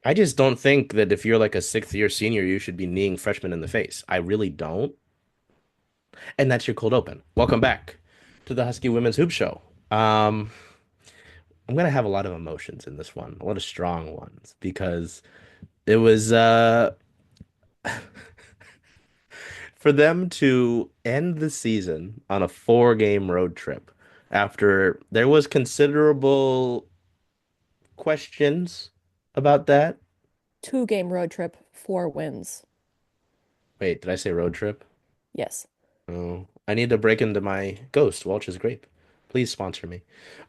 I just don't think that if you're like a sixth year senior, you should be kneeing freshmen in the face. I really don't. And that's your cold open. Welcome back to the Husky Women's Hoop Show. Um, I'm gonna have a lot of emotions in this one, a lot of strong ones, because it was for them to end the season on a 4 game road trip after there was considerable questions about that. 2 game road trip, 4 wins. Wait, did I say road trip? Yes. Oh, I need to break into my Ghost Welch's Grape. Please sponsor me.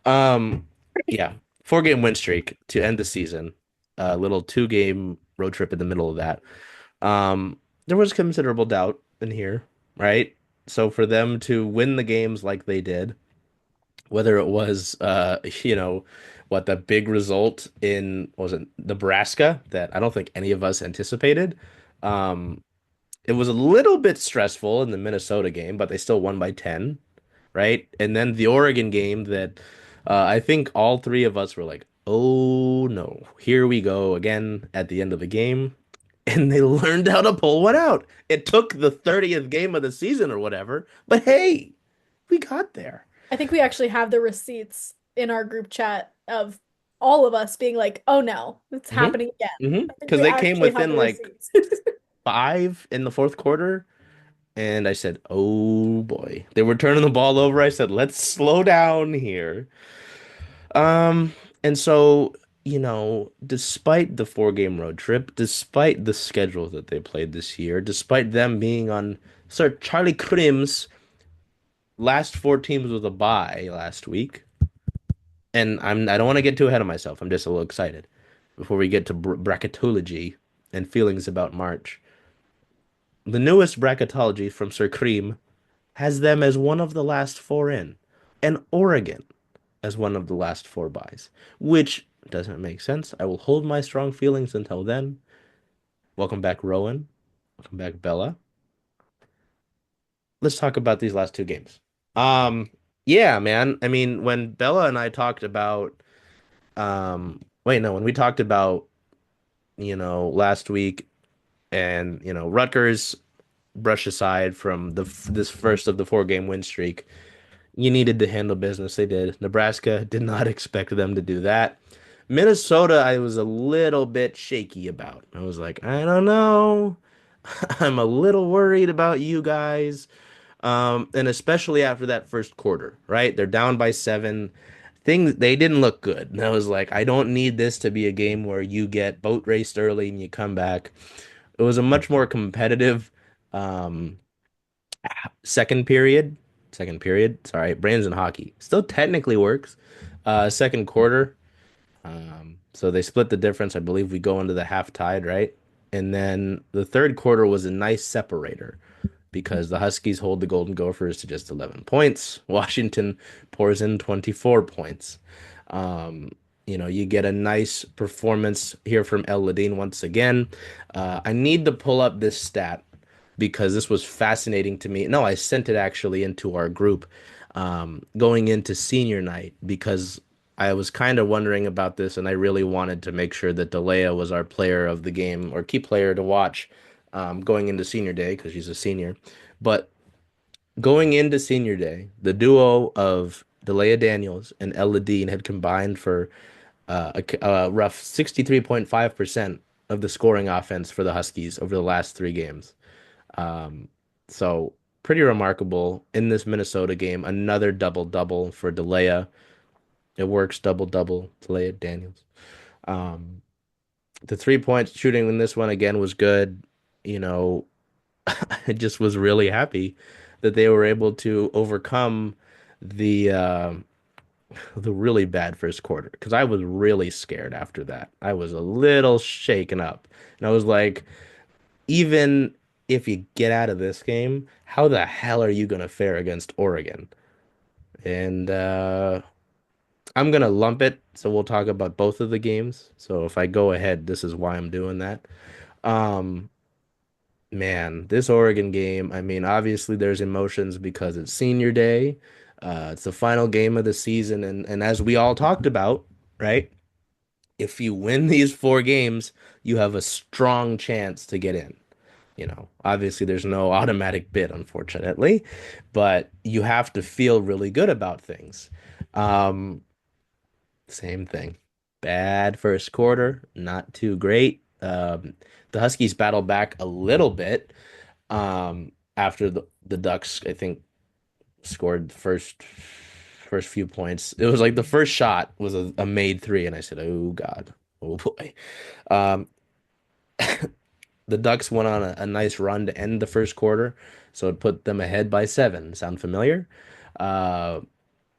Um, yeah, 4 game win streak to end the season. A little 2 game road trip in the middle of that. There was considerable doubt in here, right? So for them to win the games like they did, whether it was what the big result in was it Nebraska that I don't think any of us anticipated. Um, it was a little bit stressful in the Minnesota game, but they still won by 10, right? And then the Oregon game that I think all three of us were like, "Oh no, here we go again at the end of the game." And they learned how to pull one out. It took the 30th game of the season or whatever, but hey, we got there. I think we actually have the receipts in our group chat of all of us being like, oh no, it's hmm happening again. I think Because we they came actually have within the like receipts. 5 in the fourth quarter. And I said, "Oh boy." They were turning the ball over. I said, "Let's slow down here." Um, and so, despite the 4 game road trip, despite the schedule that they played this year, despite them being on Sir Charlie Crim's last 4 teams with a bye last week, and I don't want to get too ahead of myself. I'm just a little excited before we get to bracketology and feelings about March. The newest bracketology from Sir Cream has them as one of the last 4 in, and Oregon as one of the last 4 buys, which doesn't make sense. I will hold my strong feelings until then. Welcome back, Rowan. Welcome back, Bella. Let's talk about these last 2 games. Um, yeah, man. I mean, when Bella and I talked about, wait, no, when we talked about, last week and, Rutgers brush aside from this first of the 4 game win streak. You needed to handle business. They did. Nebraska did not expect them to do that. Minnesota, I was a little bit shaky about. I was like, I don't know. I'm a little worried about you guys. And especially after that first quarter, right? They're down by 7. Things they didn't look good. And I was like, I don't need this to be a game where you get boat raced early and you come back. It was a much more competitive um second period. Second period. Sorry, brains and hockey. Still technically works. Second quarter. So they split the difference. I believe we go into the half tied, right? And then the third quarter was a nice separator because the Huskies hold the Golden Gophers to just 11 points. Washington pours in 24 points. Um, you get a nice performance here from El Ladin once again. I need to pull up this stat because this was fascinating to me. No, I sent it actually into our group going into senior night because I was kind of wondering about this and I really wanted to make sure that Delia was our player of the game or key player to watch going into senior day because she's a senior. But going into senior day, the duo of Delia Daniels and Ella Dean had combined for a rough 63.5% of the scoring offense for the Huskies over the last 3 games. Um, so pretty remarkable in this Minnesota game. Another double double for Delia. It works double double. Delia Daniels. Um, the 3 point shooting in this one again was good. You know, I just was really happy that they were able to overcome the the really bad first quarter because I was really scared after that. I was a little shaken up, and I was like, even if you get out of this game, how the hell are you gonna fare against Oregon? And I'm gonna lump it, so we'll talk about both of the games. So if I go ahead, this is why I'm doing that. Um, Man, this Oregon game, I mean, obviously there's emotions because it's senior day. It's the final game of the season, and as we all talked about, right? if you win these four games, you have a strong chance to get in. Obviously there's no automatic bid, unfortunately, but you have to feel really good about things. Um, Same thing. Bad first quarter, not too great. The Huskies battled back a little bit after the Ducks, I think, scored the first few points. It was like the first shot was a made three, and I said, "Oh God, oh boy." Um, the Ducks went on a nice run to end the first quarter, so it put them ahead by 7. Sound familiar? Uh,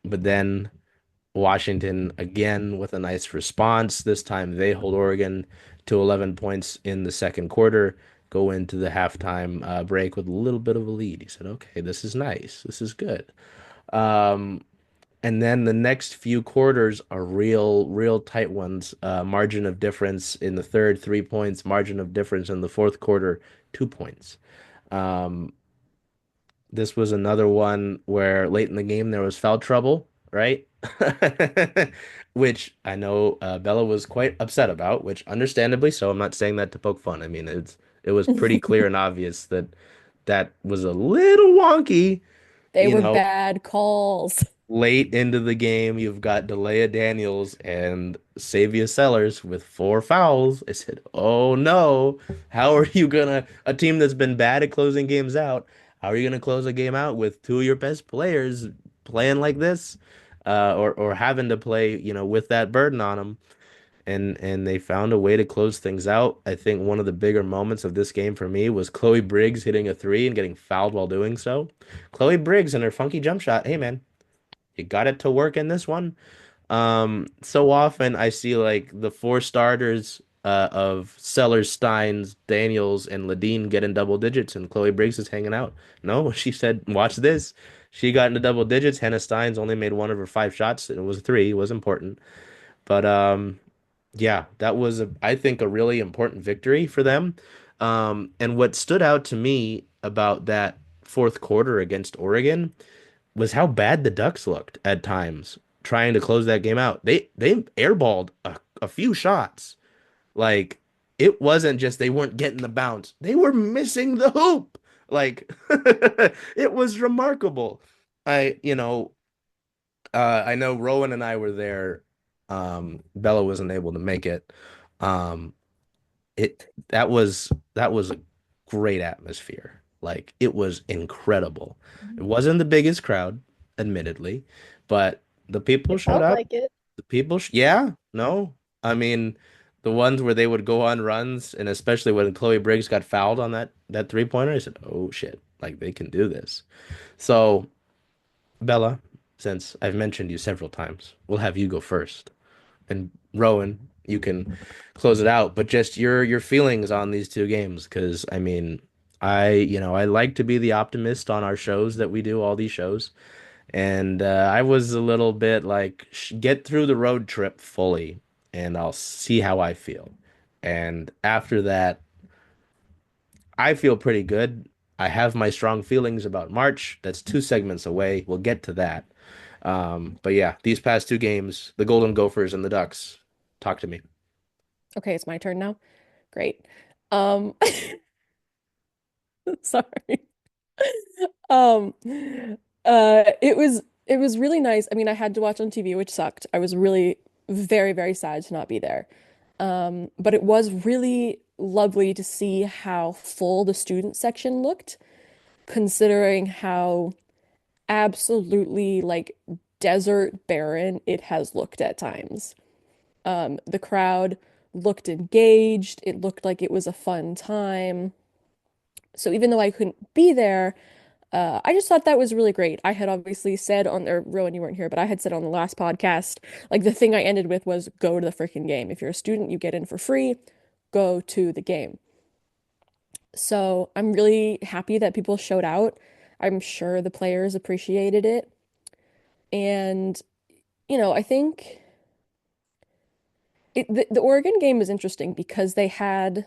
but then Washington again with a nice response. This time they hold Oregon to 11 points in the second quarter, go into the halftime break with a little bit of a lead. He said, "Okay, this is nice. This is good." Um, and then the next few quarters are real tight ones. Margin of difference in the third, 3 points. Margin of difference in the fourth quarter, 2 points. Um, this was another one where late in the game there was foul trouble, right? Which I know Bella was quite upset about, which understandably so. I'm not saying that to poke fun. I mean, it was pretty clear and obvious that that was a little wonky, They you were know, bad calls. late into the game, you've got Delia Daniels and Savia Sellers with 4 fouls. I said, "Oh no, how are you gonna, a team that's been bad at closing games out, how are you gonna close a game out with two of your best players playing like this, or having to play, with that burden on them?" And they found a way to close things out. I think one of the bigger moments of this game for me was Chloe Briggs hitting a three and getting fouled while doing so. Chloe Briggs and her funky jump shot. Hey man, you got it to work in this one. So often I see like the four starters of Sellers, Steins, Daniels, and Ladine get in double digits, and Chloe Briggs is hanging out. No, she said, "Watch this." She got into double digits. Hannah Steins only made one of her 5 shots, and it was three. It was important, but yeah, that was I think a really important victory for them. And what stood out to me about that fourth quarter against Oregon was how bad the Ducks looked at times trying to close that game out. They airballed a few shots. Like it wasn't just they weren't getting the bounce. They were missing the hoop. Like it was remarkable. I know Rowan and I were there. Bella wasn't able to make it. Um, that was a great atmosphere. Like it was incredible. It wasn't the biggest crowd, admittedly, but the people It showed felt up. like it. The people, yeah, no, I mean, the ones where they would go on runs, and especially when Chloe Briggs got fouled on that 3-pointer, I said, "Oh shit, like they can do this." So, Bella, since I've mentioned you several times, we'll have you go first, and Rowan, you can close it out. But just your feelings on these two games, because I mean, I like to be the optimist on our shows that we do, all these shows, and I was a little bit like, get through the road trip fully, and I'll see how I feel. And after that, I feel pretty good. I have my strong feelings about March. That's 2 segments away. We'll get to that. But yeah, these past 2 games, the Golden Gophers and the Ducks. Talk to me. Okay, it's my turn now. Great. Um, sorry. Um, it was really nice. I mean, I had to watch on TV, which sucked. I was really very, very sad to not be there. But it was really lovely to see how full the student section looked, considering how absolutely like desert barren it has looked at times. The crowd looked engaged. It looked like it was a fun time. So even though I couldn't be there, I just thought that was really great. I had obviously said on, or Rowan, you weren't here, but I had said on the last podcast, like the thing I ended with was go to the freaking game. If you're a student, you get in for free, go to the game. So I'm really happy that people showed out. I'm sure the players appreciated it. And, I think the Oregon game was interesting because they had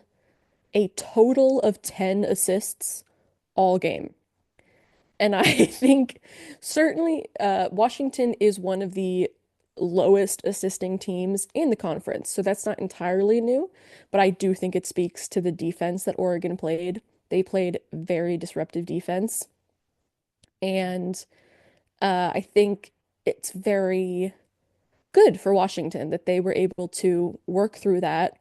a total of 10 assists all game. And I think certainly Washington is one of the lowest assisting teams in the conference. So that's not entirely new, but I do think it speaks to the defense that Oregon played. They played very disruptive defense. And I think it's very good for Washington that they were able to work through that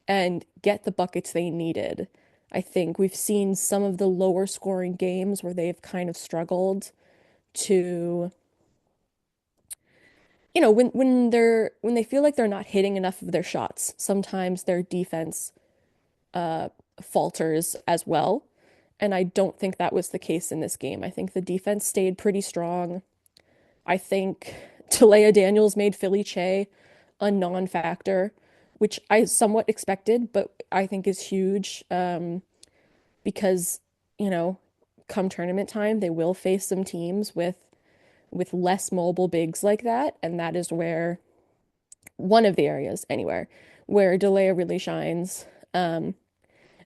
and get the buckets they needed. I think we've seen some of the lower scoring games where they've kind of struggled to, when they feel like they're not hitting enough of their shots, sometimes their defense uh falters as well. And I don't think that was the case in this game. I think the defense stayed pretty strong. I think Talea Daniels made Philly Che a non-factor, which I somewhat expected, but I think is huge because, you know, come tournament time, they will face some teams with less mobile bigs like that, and that is where one of the areas anywhere where Delea really shines.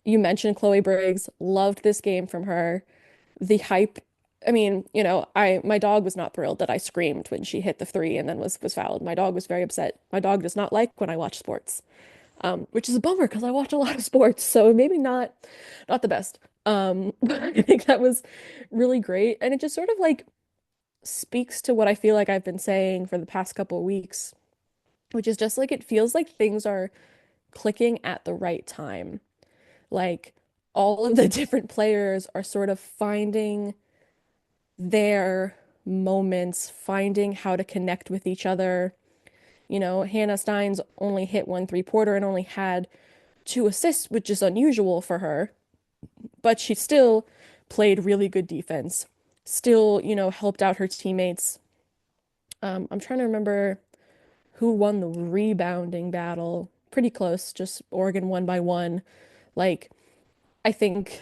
You mentioned Chloe Briggs, loved this game from her. The hype, I mean, I my dog was not thrilled that I screamed when she hit the three and then was fouled. My dog was very upset. My dog does not like when I watch sports, which is a bummer because I watch a lot of sports, so maybe not the best. But I think that was really great, and it just sort of like speaks to what I feel like I've been saying for the past couple of weeks, which is just like it feels like things are clicking at the right time. Like all of the different players are sort of finding their moments, finding how to connect with each other. Hannah Stein's only hit one three-pointer and only had two assists, which is unusual for her, but she still played really good defense, still, helped out her teammates. I'm trying to remember who won the rebounding battle. Pretty close, just Oregon won by one. Like, I think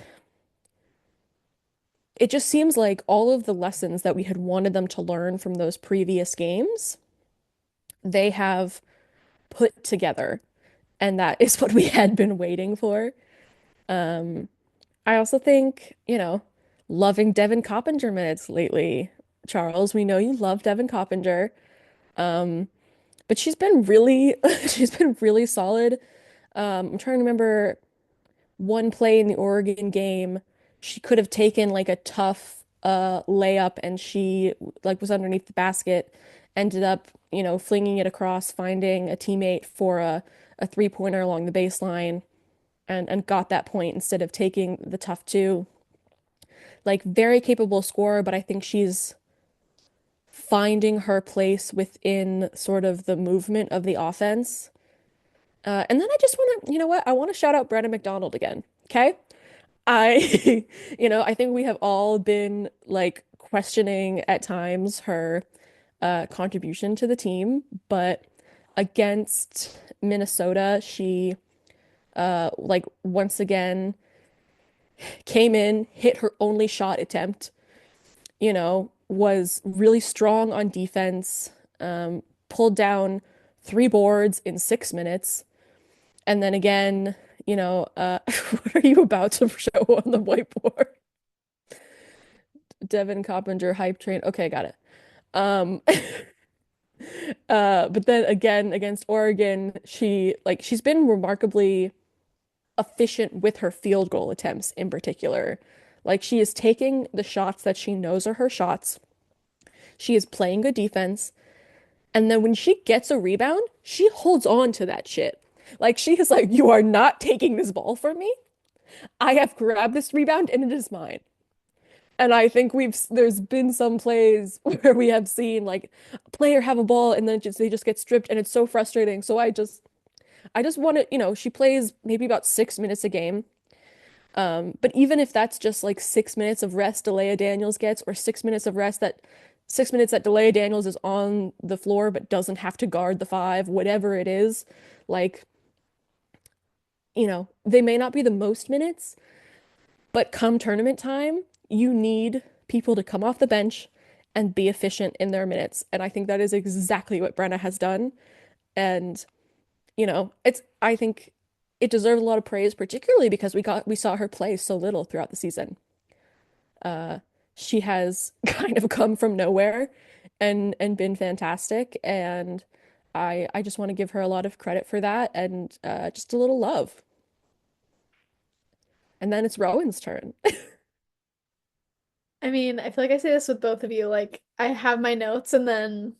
it just seems like all of the lessons that we had wanted them to learn from those previous games, they have put together. And that is what we had been waiting for. Um, I also think, loving Devin Coppinger minutes lately. Charles, we know you love Devin Coppinger. Um, but she's been really she's been really solid. I'm trying to remember one play in the Oregon game. She could have taken like a tough layup and she like was underneath the basket, ended up, flinging it across, finding a teammate for a three-pointer along the baseline and got that point instead of taking the tough two. Like very capable scorer, but I think she's finding her place within sort of the movement of the offense. And then I just want to, you know what? I want to shout out Brenna McDonald again. Okay. I, I think we have all been like questioning at times her contribution to the team, but against Minnesota, she like once again came in, hit her only shot attempt, was really strong on defense, pulled down three boards in 6 minutes. And then again, what are you about to show on the whiteboard? Devin Coppinger hype train. Okay, got it. Um, but then again against Oregon, she's been remarkably efficient with her field goal attempts in particular. Like she is taking the shots that she knows are her shots. She is playing good defense. And then when she gets a rebound, she holds on to that shit. Like she is like, you are not taking this ball from me. I have grabbed this rebound and it is mine. And I think there's been some plays where we have seen like a player have a ball and then they just get stripped and it's so frustrating. So I just want to, she plays maybe about 6 minutes a game. But even if that's just like 6 minutes of rest Delea Daniels gets, or 6 minutes of rest 6 minutes that Delea Daniels is on the floor but doesn't have to guard the five, whatever it is, like, they may not be the most minutes, but come tournament time, you need people to come off the bench and be efficient in their minutes. And I think that is exactly what Brenna has done. And, I think it deserves a lot of praise, particularly because we saw her play so little throughout the season. Uh, she has kind of come from nowhere and been fantastic. And I just want to give her a lot of credit for that and just a little love. And then it's Rowan's turn. I mean, I feel like I say this with both of you. Like, I have my notes and then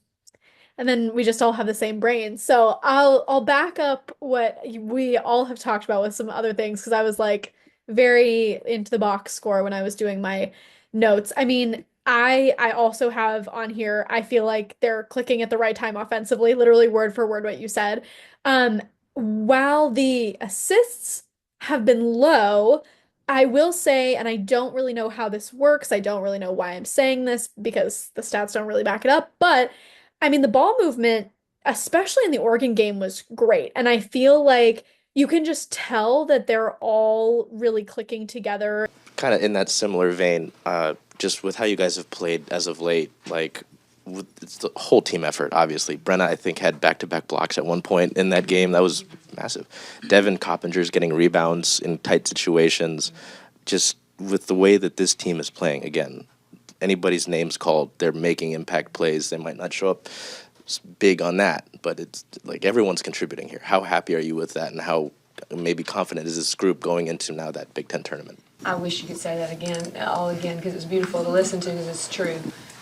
we just all have the same brain. So I'll back up what we all have talked about with some other things because I was like very into the box score when I was doing my notes. I mean, I also have on here, I feel like they're clicking at the right time offensively, literally word for word what you said. Um, while the assists have been low, I will say, and I don't really know how this works. I don't really know why I'm saying this because the stats don't really back it up, but I mean, the ball movement, especially in the Oregon game, was great. And I feel like you can just tell that they're all really clicking together. Kind of in that similar vein, just with how you guys have played as of late, it's the whole team effort, obviously. Brenna, I think, had back-to-back blocks at one point in that game. That was massive. Devin Coppinger's getting rebounds in tight situations. Just with the way that this team is playing, again, anybody's name's called, they're making impact plays. They might not show up big on that, but it's like everyone's contributing here. How happy are you with that, and how maybe confident is this group going into now that Big Ten tournament? I wish you could say that again, all again, because it's beautiful to listen to, because it's true.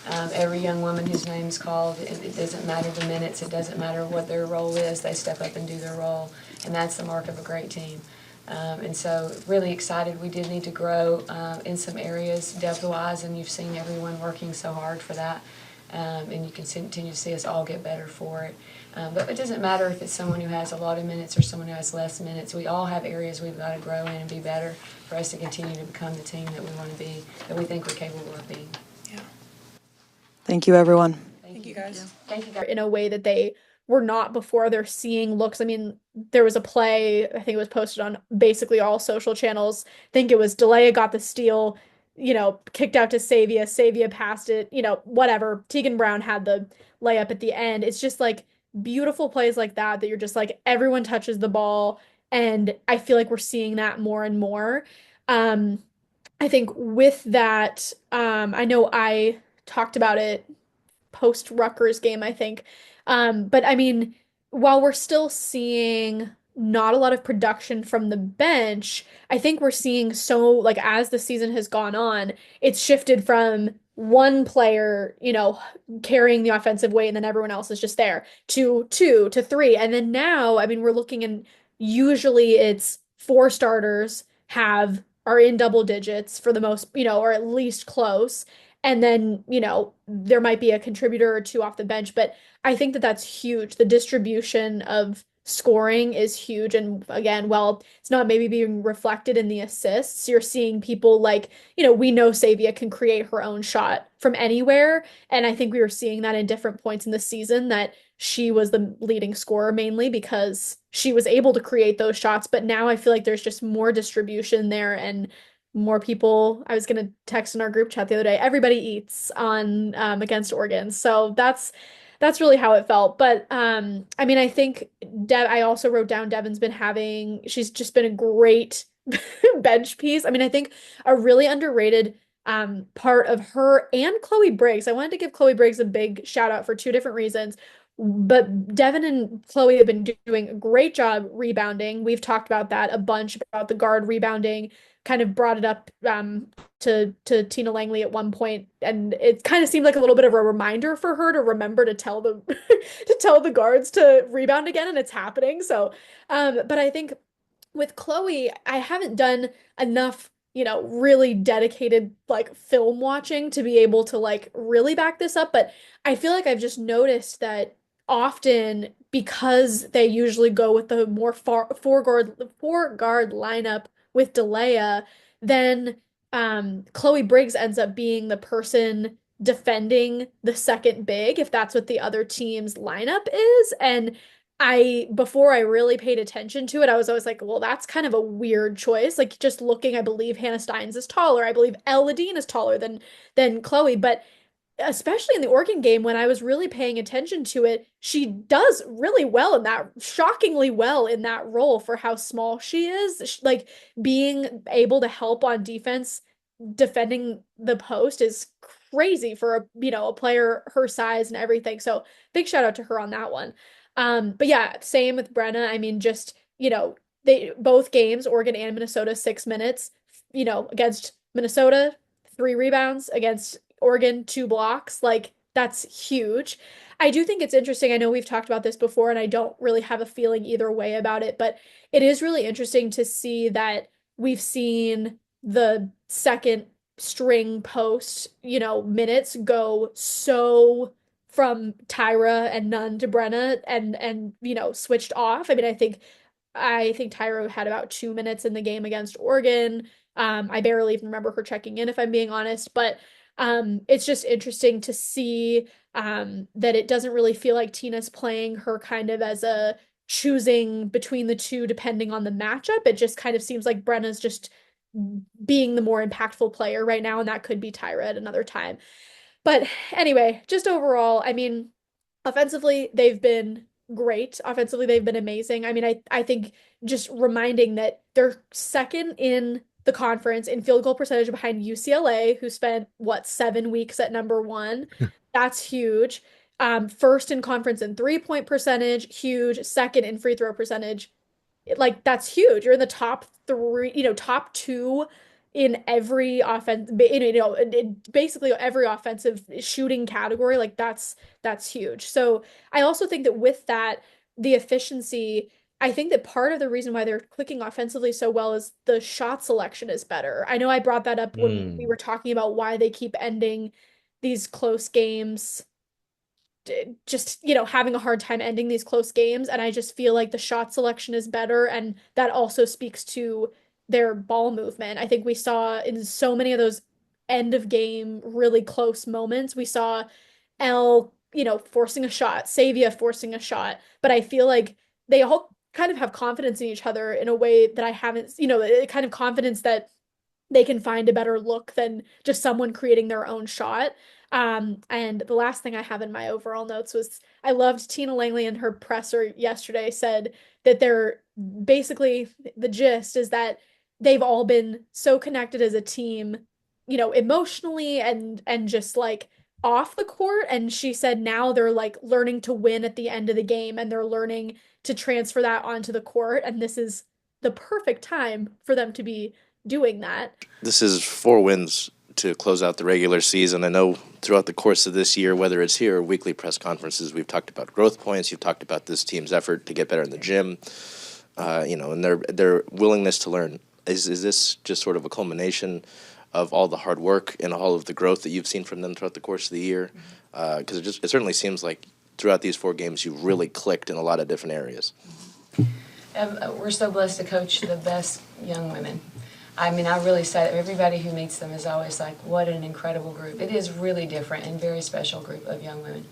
Every young woman whose name's called, it doesn't matter the minutes, it doesn't matter what their role is, they step up and do their role, and that's the mark of a great team. And so really excited. We did need to grow in some areas depth-wise, and you've seen everyone working so hard for that. And you can continue to see us all get better for it. But it doesn't matter if it's someone who has a lot of minutes or someone who has less minutes. We all have areas we've got to grow in and be better for us to continue to become the team that we want to be, that we think we're capable of being. Yeah. Thank you, everyone. Thank you, guys. Thank you, guys. In a way that they were not before. They're seeing looks. I mean, there was a play, I think it was posted on basically all social channels. I think it was Delia got the steal, kicked out to Savia. Savia passed it, whatever. Tegan Brown had the layup at the end. It's just like beautiful plays like that you're just like everyone touches the ball. And I feel like we're seeing that more and more. I think with that, I know I talked about it post Rutgers game, I think. But I mean, while we're still seeing not a lot of production from the bench, I think we're seeing like as the season has gone on, it's shifted from one player, carrying the offensive weight and then everyone else is just there to two to three. And then now, I mean, we're looking and usually it's four starters are in double digits for the most, or at least close. And then, there might be a contributor or two off the bench, but I think that that's huge. The distribution of scoring is huge. And again, well, it's not maybe being reflected in the assists. You're seeing people like, we know Savia can create her own shot from anywhere. And I think we were seeing that in different points in the season that she was the leading scorer mainly because she was able to create those shots. But now I feel like there's just more distribution there and more people. I was gonna text in our group chat the other day. Everybody eats on against Oregon, so that's really how it felt. But I mean, I think I also wrote down she's just been a great bench piece. I mean, I think a really underrated part of her and Chloe Briggs. I wanted to give Chloe Briggs a big shout out for two different reasons. But Devin and Chloe have been doing a great job rebounding. We've talked about that a bunch about the guard rebounding, kind of brought it up to Tina Langley at one point, and it kind of seemed like a little bit of a reminder for her to remember to tell the to tell the guards to rebound again, and it's happening. So, but I think with Chloe, I haven't done enough, really dedicated like film watching to be able to like really back this up. But I feel like I've just noticed that often because they usually go with the more four guard lineup with Delia, then Chloe Briggs ends up being the person defending the second big if that's what the other team's lineup is. And before I really paid attention to it, I was always like, well, that's kind of a weird choice. Like just looking, I believe Hannah Steins is taller. I believe Elle Ladine is taller than Chloe, but especially in the Oregon game, when I was really paying attention to it, she does really well shockingly well in that role for how small she is. Like being able to help on defense defending the post is crazy for a player her size and everything. So big shout out to her on that one. But yeah, same with Brenna. I mean, just, they both games, Oregon and Minnesota, 6 minutes, against Minnesota, 3 rebounds, against Oregon, 2 blocks. Like, that's huge. I do think it's interesting. I know we've talked about this before, and I don't really have a feeling either way about it, but it is really interesting to see that we've seen the second string post, minutes go so from Tyra and none to Brenna and switched off. I mean, I think Tyra had about 2 minutes in the game against Oregon. I barely even remember her checking in, if I'm being honest, but it's just interesting to see that it doesn't really feel like Tina's playing her kind of as a choosing between the two depending on the matchup. It just kind of seems like Brenna's just being the more impactful player right now, and that could be Tyra at another time. But anyway, just overall, I mean, offensively, they've been great. Offensively, they've been amazing. I mean, I think just reminding that they're second in the conference in field goal percentage behind UCLA, who spent what, 7 weeks at number one. That's huge. First in conference in 3-point percentage, huge. Second in free throw percentage, like that's huge. You're in the top three, top two in every offense, in basically every offensive shooting category. Like that's huge. So I also think that with that, the efficiency, I think that part of the reason why they're clicking offensively so well is the shot selection is better. I know I brought that up when we were talking about why they keep ending these close games, just having a hard time ending these close games, and I just feel like the shot selection is better, and that also speaks to their ball movement. I think we saw in so many of those end of game really close moments, we saw L, forcing a shot, Savia forcing a shot, but I feel like they all kind of have confidence in each other in a way that I haven't, kind of confidence that they can find a better look than just someone creating their own shot. And the last thing I have in my overall notes was I loved Tina Langley in her presser yesterday said that they're basically, the gist is that they've all been so connected as a team, emotionally and just like off the court. And she said now they're like learning to win at the end of the game, and they're learning to transfer that onto the court. And this is the perfect time for them to be doing that. This is 4 wins to close out the regular season. I know throughout the course of this year, whether it's here or weekly press conferences, we've talked about growth points. You've talked about this team's effort to get better in the gym, and their willingness to learn. Is this just sort of a culmination of all the hard work and all of the growth that you've seen from them throughout the course of the year? Because it certainly seems like throughout these 4 games, you've really clicked in a lot of different areas. We're so blessed to coach the best young women. I mean, I really say that everybody who meets them is always like, what an incredible group. It is really different and very special group of young women.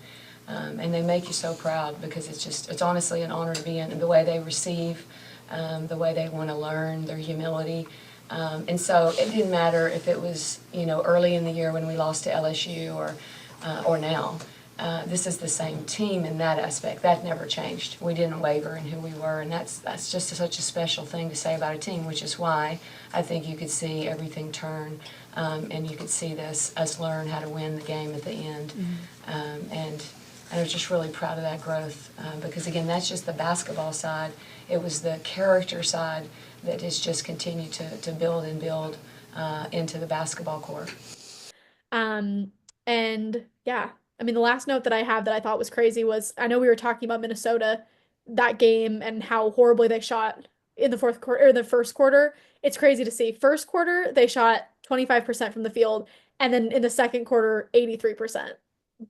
And they make you so proud because it's honestly an honor to be in the way they receive, the way they want to learn, their humility. And so it didn't matter if it was, early in the year when we lost to LSU or now. This is the same team in that aspect. That never changed. We didn't waver in who we were, and that's just such a special thing to say about a team, which is why I think you could see everything turn, and you could see us learn how to win the game at the end. And I was just really proud of that growth because, again, that's just the basketball side. It was the character side that has just continued to build and build into the basketball court. And yeah, I mean, the last note that I have that I thought was crazy was I know we were talking about Minnesota, that game, and how horribly they shot in the fourth quarter or the first quarter. It's crazy to see. First quarter, they shot 25% from the field, and then in the second quarter, 83%.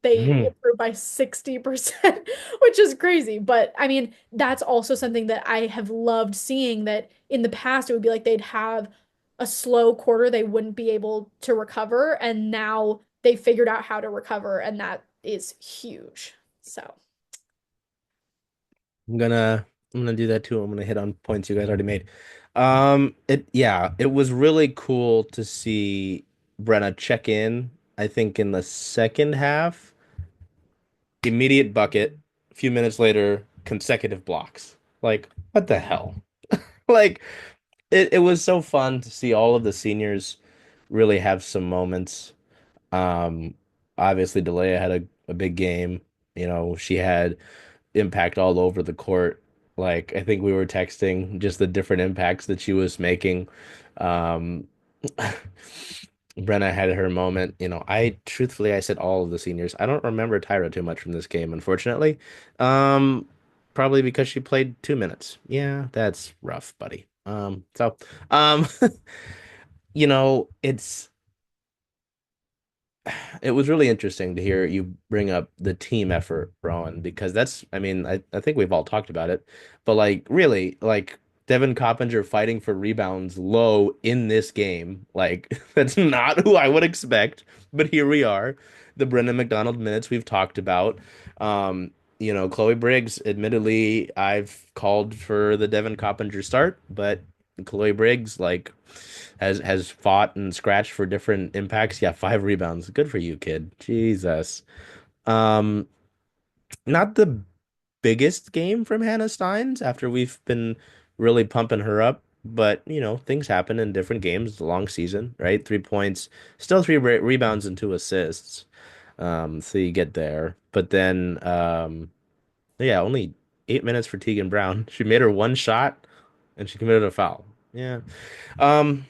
They improved by 60%, which is crazy. But I mean, that's also something that I have loved seeing, that in the past it would be like they'd have a slow quarter, they wouldn't be able to recover, and now they figured out how to recover, and that is huge. So I'm gonna do that too. I'm gonna hit on points you guys already made. It was really cool to see Brenna check in, I think in the second half, immediate bucket, a few minutes later, consecutive blocks. Like, what the hell? Like it was so fun to see all of the seniors really have some moments. Um, Obviously, Delia had a big game. You know, she had impact all over the court. Like, I think we were texting just the different impacts that she was making. Um, Brenna had her moment. You know, I said all of the seniors. I don't remember Tyra too much from this game, unfortunately. Um, Probably because she played 2 minutes. Yeah, that's rough, buddy. Um, you know, it was really interesting to hear you bring up the team effort, Rowan, because I mean, I think we've all talked about it, but like, really, like, Devin Coppinger fighting for rebounds low in this game, like, that's not who I would expect, but here we are. The Brendan McDonald minutes we've talked about. You know, Chloe Briggs, admittedly, I've called for the Devin Coppinger start, but Chloe Briggs, like, has fought and scratched for different impacts. Yeah, 5 rebounds. Good for you, kid. Jesus. Um, Not the biggest game from Hannah Steins after we've been really pumping her up, but you know, things happen in different games. It's a long season, right? 3 points, still three rebounds and 2 assists. So you get there, but then yeah, only 8 minutes for Tegan Brown. She made her one shot and she committed a foul. Yeah. Um,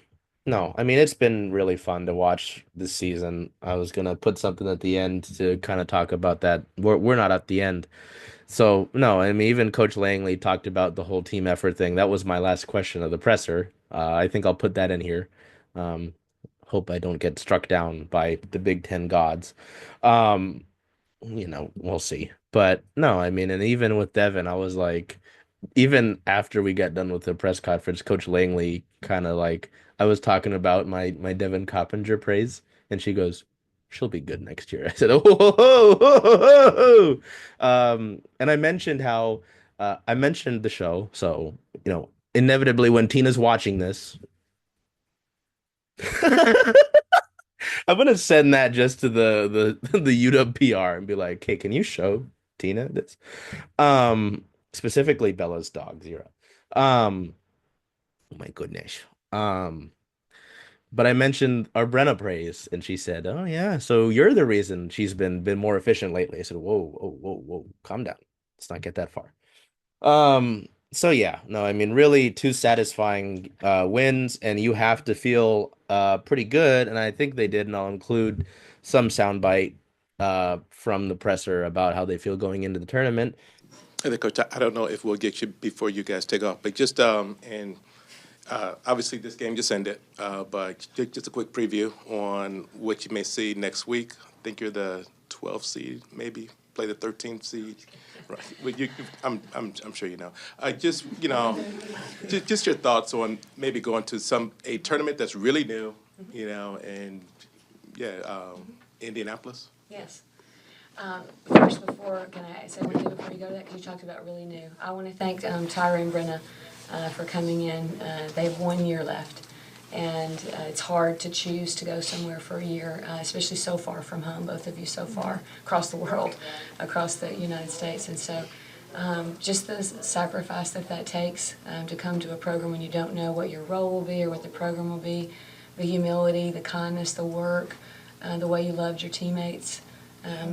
no, I mean it's been really fun to watch this season. I was gonna put something at the end to kind of talk about that. We're not at the end. So no, I mean even Coach Langley talked about the whole team effort thing. That was my last question of the presser. I think I'll put that in here. Um, Hope I don't get struck down by the Big Ten gods. Um, you know, we'll see. But no, I mean, and even with Devin, I was like, even after we got done with the press conference, Coach Langley kind of like I was talking about my Devin Coppinger praise, and she goes, "She'll be good next year." I said, "Oh, ho, ho, ho, ho, ho." And I mentioned how I mentioned the show, so you know, inevitably when Tina's watching this, I'm gonna send that just to the UW PR and be like, "Hey, can you show Tina this?" Specifically Bella's dog, Zero. Um, oh my goodness. Um, but I mentioned our Brenna praise, and she said, "Oh yeah, so you're the reason she's been more efficient lately." I said, "Whoa, whoa, whoa, whoa, calm down. Let's not get that far." So yeah, no, I mean really two satisfying wins, and you have to feel pretty good, and I think they did, and I'll include some soundbite from the presser about how they feel going into the tournament. I think, Coach, I don't know if we'll get you before you guys take off, but just and obviously this game just ended, but just a quick preview on what you may see next week. I think you're the 12th seed, maybe play the 13th seed. Right. Well, I'm sure you know. Just you know, just your thoughts on maybe going to a tournament that's really new, you know, and yeah, Indianapolis. Yes. First, can I say one thing before you go to that? Because you talked about really new. I want to thank Tyra and Brenna for coming in. They have 1 year left, and it's hard to choose to go somewhere for a year, especially so far from home, both of you so far across the world, across the United States. And so just the sacrifice that takes to come to a program when you don't know what your role will be or what the program will be, the humility, the kindness, the work, the way you loved your teammates,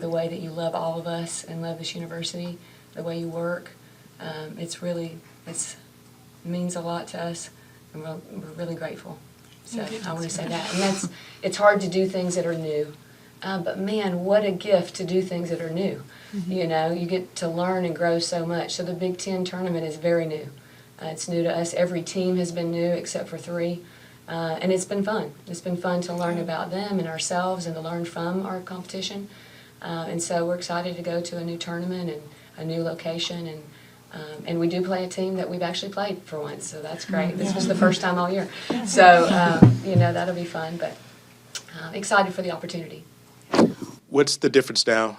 the way that you love all of us and love this university, the way you work. It means a lot to us, and we're really grateful. So I want to say that. And it's hard to do things that are new, but man, what a gift to do things that are new. Mm-hmm. You know, you get to learn and grow so much. So the Big Ten tournament is very new. It's new to us. Every team has been new except for 3. And it's been fun. It's been fun to learn about them and ourselves and to learn from our competition. And so we're excited to go to a new tournament and a new location, and we do play a team that we've actually played for once, so that's great. This was the first time all year, so you know, that'll be fun. But excited for the opportunity. What's the difference now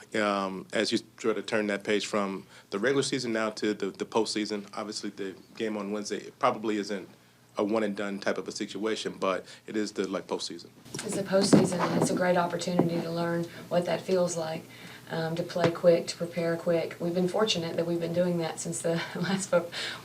as you try to turn that page from the regular season now to the postseason? Obviously, the game on Wednesday it probably isn't a one and done type of a situation, but it is the postseason. It's the postseason, and it's a great opportunity to learn what that feels like. to play quick, to prepare quick. We've been fortunate that we've been doing that since the last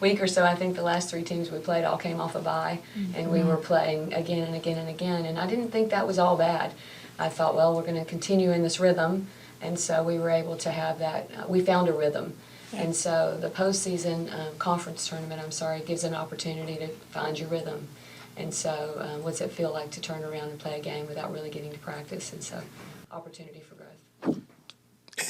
week or so. I think the last 3 teams we played all came off a bye, and we were playing again and again and again. And I didn't think that was all bad. I thought, well, we're going to continue in this rhythm, and so we were able to have that. We found a rhythm. And so the postseason conference tournament, I'm sorry, gives an opportunity to find your rhythm. And so what's it feel like to turn around and play a game without really getting to practice? And so opportunity for growth.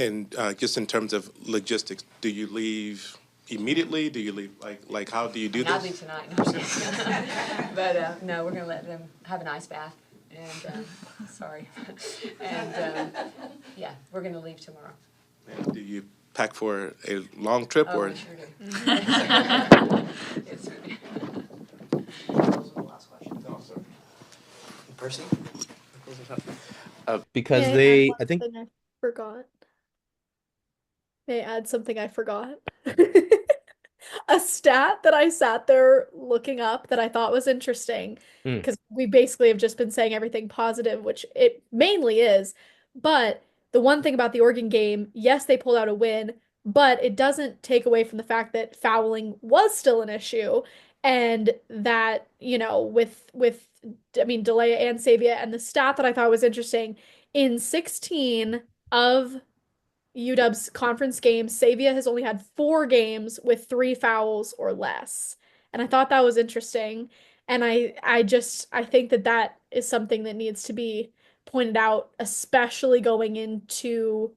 And just in terms of logistics, do you leave immediately? Do you leave, like how do you do And I'll this? leave tonight. No, I'm just kidding. But no, we're going to let them have an ice bath. And sorry. And yeah, we're going to leave tomorrow. And do you pack for a long trip Oh, or? we sure do. Yes, we do. Those are the last questions. No, sir. Percy? Because May I add they, one I think, thing I forgot? May I add something I forgot? A stat that I sat there looking up that I thought was interesting, mm, because we basically have just been saying everything positive, which it mainly is. But the one thing about the Oregon game, yes, they pulled out a win, but it doesn't take away from the fact that fouling was still an issue, and that, with I mean, Delia and Savia, and the stat that I thought was interesting, in 16 of UW's conference games, Savia has only had 4 games with 3 fouls or less. And I thought that was interesting. And I think that that is something that needs to be pointed out, especially going into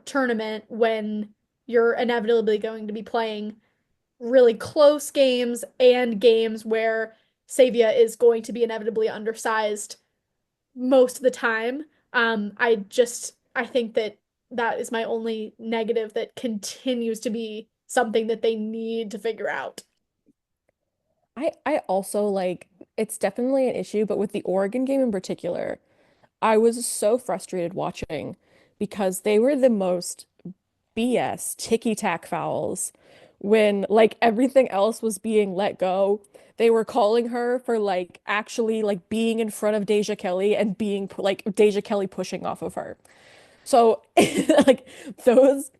tournament when you're inevitably going to be playing really close games and games where Savia is going to be inevitably undersized most of the time. I think that that is my only negative that continues to be something that they need to figure out. I also like it's definitely an issue, but with the Oregon game in particular, I was so frustrated watching because they were the most BS ticky-tack fouls when like everything else was being let go. They were calling her for like actually like being in front of Deja Kelly and being like Deja Kelly pushing off of her. So like those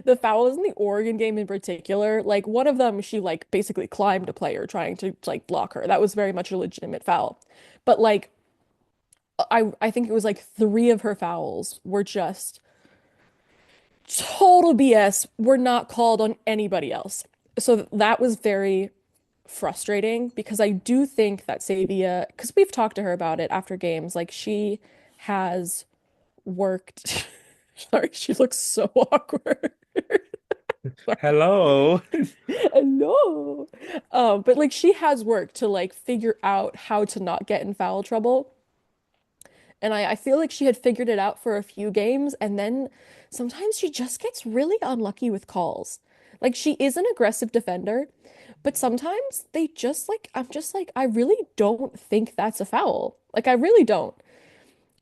the fouls in the Oregon game in particular, like one of them she like basically climbed a player trying to like block her. That was very much a legitimate foul. But like I think it was like 3 of her fouls were just total BS, were not called on anybody else. So that was very frustrating because I do think that Sabia, because we've talked to her about it after games, like she has worked. Sorry, she looks so awkward. Sorry. hello. No. But like she has worked to like figure out how to not get in foul trouble. And I feel like she had figured it out for a few games, and then sometimes she just gets really unlucky with calls. Like she is an aggressive defender, but sometimes they just like, I'm just like, I really don't think that's a foul. Like I really don't.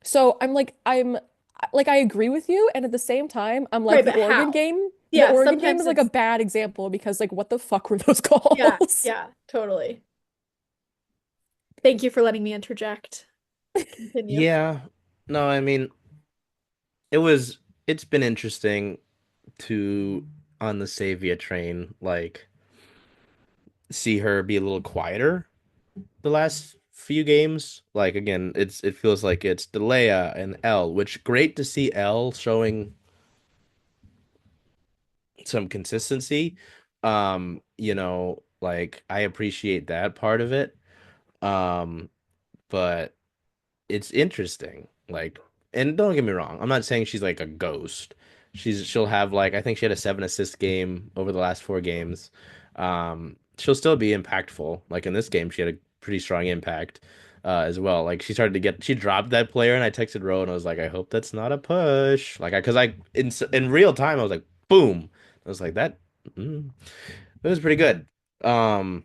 So I'm like I agree with you, and at the same time, I'm like Right, but how? The Yeah, Oregon game sometimes is like a it's bad example because like what the fuck were those yeah, calls? yeah, totally. Thank you for letting me interject. Continue. Yeah. No, I mean, it was, it's been interesting to, on the Savia train, like, see her be a little quieter the last few games. Like, again, it feels like it's Delea and L, which great to see L showing some consistency. Like I appreciate that part of it. Um, but it's interesting. Like, and don't get me wrong, I'm not saying she's like a ghost. She'll have like I think she had a 7 assist game over the last 4 games. She'll still be impactful. Like in this game, she had a pretty strong impact as well. Like she dropped that player, and I texted Ro and I was like, I hope that's not a push. Like because in real time I was like, boom. I was like that. Mm, it was pretty good. Um,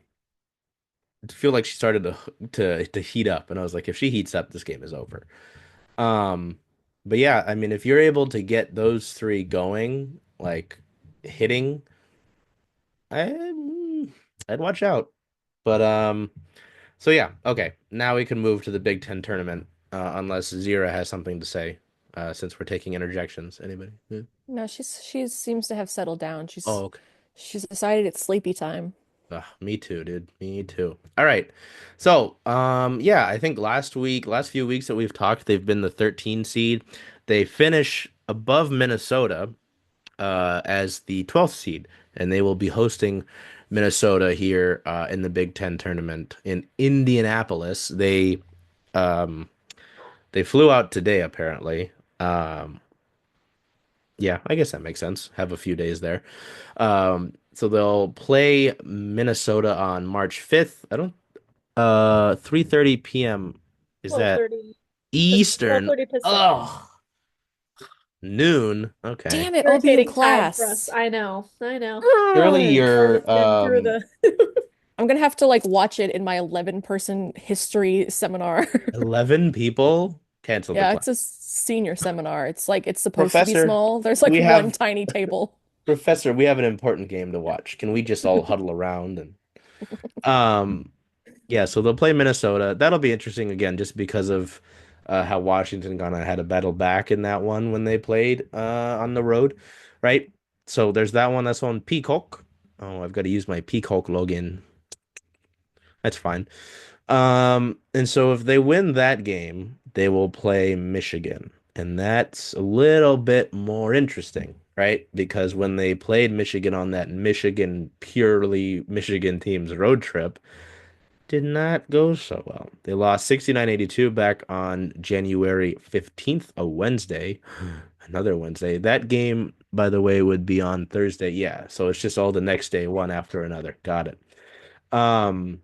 I feel like she started to heat up, and I was like, if she heats up, this game is over. Um, but yeah, I mean, if you're able to get those three going, like hitting, I I'd watch out. But so yeah, okay. Now we can move to the Big Ten tournament, unless Zira has something to say since we're taking interjections. Anybody? Yeah. No, she seems to have settled down. Oh, okay. She's decided it's sleepy time. Me too, dude. Me too. All right. So, yeah, I think last few weeks that we've talked, they've been the 13 seed. They finish above Minnesota, as the 12th seed, and they will be hosting Minnesota here, in the Big Ten tournament in Indianapolis. Um, they flew out today, apparently. Um, yeah, I guess that makes sense. Have a few days there. So they'll play Minnesota on March 5th. I don't 3:30 p.m. Is that 12:30 Eastern? 12:30 Pacific. Oh, noon. Okay. Damn it, I'll be in Irritating time for us. class. I know. I know. Surely Ugh. you're Always been through the I'm gonna have to like watch it in my 11-person history seminar. 11 people. Cancel the Yeah, class. it's a senior seminar. It's like it's supposed to be Professor, small. There's like we one have tiny table. Professor, we have an important game to watch. Can we just all huddle around and um yeah, so they'll play Minnesota. That'll be interesting again, just because of how Washington kind of had a battle back in that one when they played on the road, right? So there's that one that's on Peacock. Oh, I've got to use my Peacock login. That's fine. And so if they win that game, they will play Michigan. And that's a little bit more interesting, right? Because when they played Michigan on that purely Michigan team's road trip, did not go so well. They lost 69-82 back on January 15th, a Wednesday. Another Wednesday. That game, by the way, would be on Thursday. Yeah, so it's just all the next day, one after another. Got it. Um,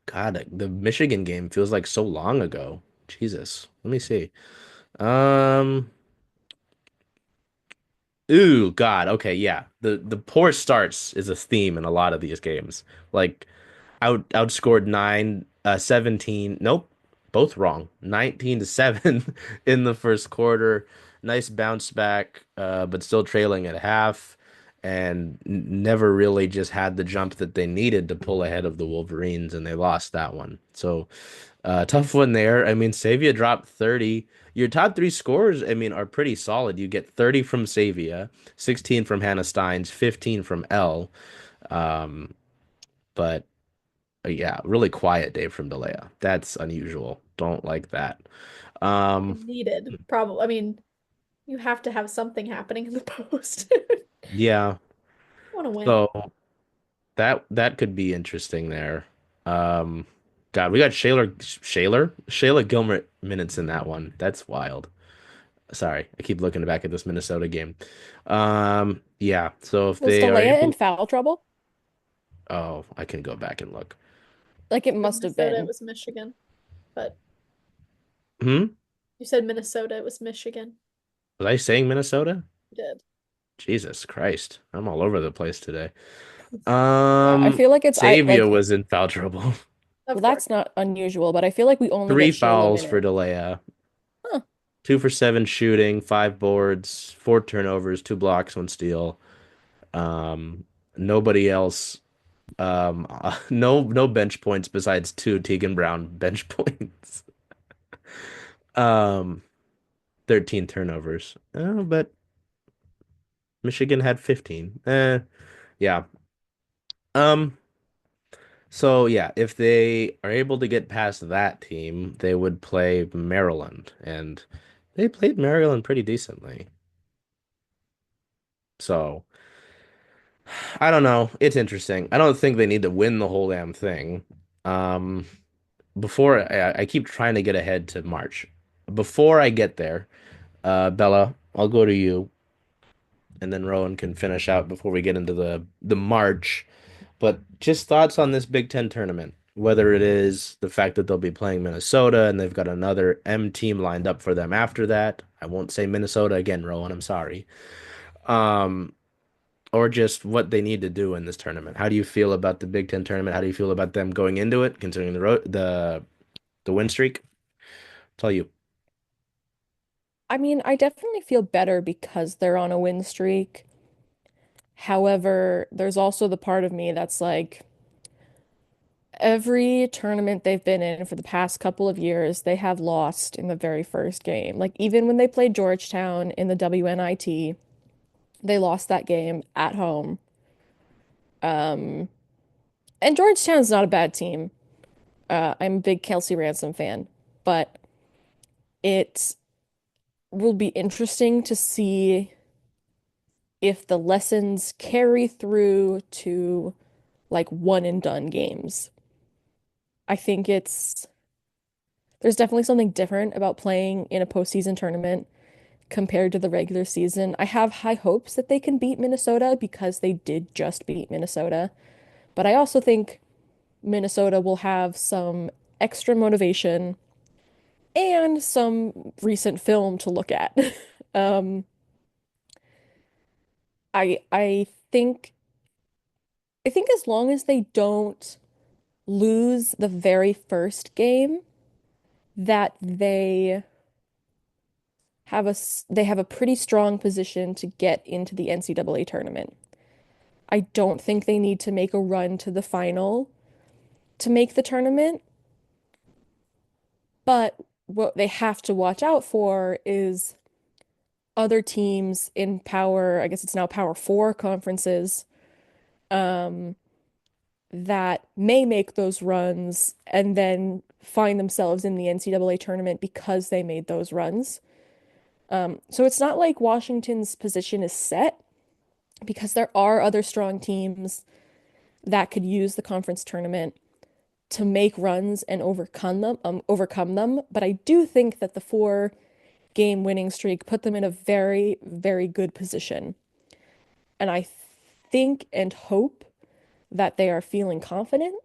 God, the Michigan game feels like so long ago. Jesus. Let me see. Um, Ooh, God. Okay, yeah. The poor starts is a theme in a lot of these games. Like outscored 17. Nope, both wrong. 19-7 in the first quarter. Nice bounce back, but still trailing at half, and never really just had the jump that they needed to pull ahead of the Wolverines, and they lost that one. So, tough one there. I mean, Savia dropped 30. Your top three scores, I mean, are pretty solid. You get 30 from Savia, 16 from Hannah Steins, 15 from L. Um, but yeah, really quiet day from Delia. That's unusual. Don't like that. Um, needed. Probably. I mean, you have to have something happening in the post. yeah. Want to win. So that could be interesting there. Um, God, we got Shayla Gilmer minutes in that one. That's wild. Sorry, I keep looking back at this Minnesota game. Yeah. So if Was they are Delia in able, foul trouble? oh, I can go back and look. Like it In must have Minnesota, it been. was Michigan. But Hmm? you said Minnesota, it was Michigan. Was I saying Minnesota? You did. Jesus Christ, I'm all over the place today. Yeah, I feel like it's I Savia like was in foul trouble. well Of course. that's not unusual, but I feel like we only Three get Shayla fouls for minutes. Delia. Huh. 2 for 7 shooting, 5 boards, 4 turnovers, 2 blocks, 1 steal. Um, Nobody else. No bench points besides 2 Tegan Brown bench points. Um, 13 turnovers. Oh, but Michigan had 15. Yeah. Um, so yeah, if they are able to get past that team, they would play Maryland, and they played Maryland pretty decently. So I don't know. It's interesting. I don't think they need to win the whole damn thing. Um, I keep trying to get ahead to March. Before I get there, Bella, I'll go to you, and then Rowan can finish out before we get into the March. But just thoughts on this Big Ten tournament, whether it is the fact that they'll be playing Minnesota and they've got another M team lined up for them after that. I won't say Minnesota again, Rowan. I'm sorry. Um, or just what they need to do in this tournament. How do you feel about the Big Ten tournament? How do you feel about them going into it, considering the win streak? Tell you. I mean, I definitely feel better because they're on a win streak. However, there's also the part of me that's like, Every tournament they've been in for the past couple of years, they have lost in the very first game. Like even when they played Georgetown in the WNIT, they lost that game at home. Um, and Georgetown's not a bad team. I'm a big Kelsey Ransom fan, but it will be interesting to see if the lessons carry through to like one and done games. I think there's definitely something different about playing in a postseason tournament compared to the regular season. I have high hopes that they can beat Minnesota because they did just beat Minnesota. But I also think Minnesota will have some extra motivation and some recent film to look at. Um, I think as long as they don't lose the very first game, that they have a pretty strong position to get into the NCAA tournament. I don't think they need to make a run to the final to make the tournament, but what they have to watch out for is other teams in I guess it's now Power Four conferences, um, that may make those runs and then find themselves in the NCAA tournament because they made those runs. So it's not like Washington's position is set because there are other strong teams that could use the conference tournament to make runs and overcome them. But I do think that the 4 game winning streak put them in a very, very good position. And I think and hope that they are feeling confident,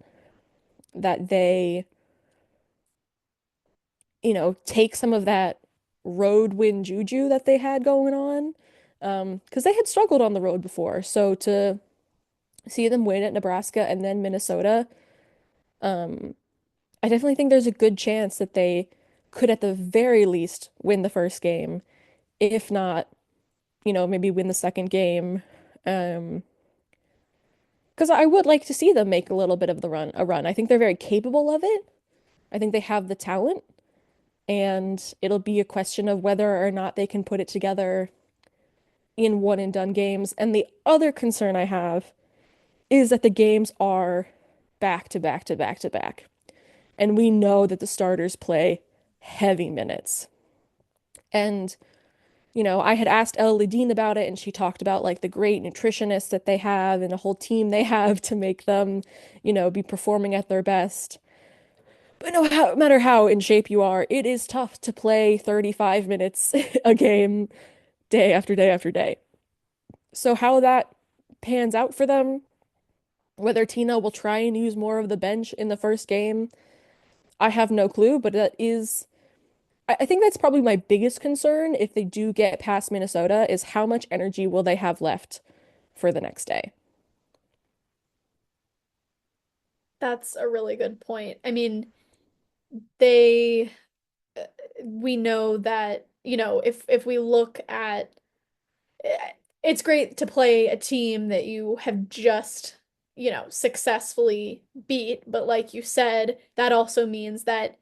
that they, take some of that road win juju that they had going on. Because they had struggled on the road before. So to see them win at Nebraska and then Minnesota, um, I definitely think there's a good chance that they could at the very least win the first game, if not, maybe win the second game. Because I would like to see them make a little bit of a run. I think they're very capable of it. I think they have the talent, and it'll be a question of whether or not they can put it together in one and done games. And the other concern I have is that the games are back to back to back to back. And we know that the starters play heavy minutes. And, I had asked Elle Ledeen about it, and she talked about like the great nutritionists that they have and the whole team they have to make them, be performing at their best. But no matter how in shape you are, it is tough to play 35 minutes a game day after day after day. So how that pans out for them, whether Tina will try and use more of the bench in the first game, I have no clue, but I think that's probably my biggest concern if they do get past Minnesota is how much energy will they have left for the next day. That's a really good point. I mean, they we know that, if we look at it's great to play a team that you have just, successfully beat, but like you said, that also means that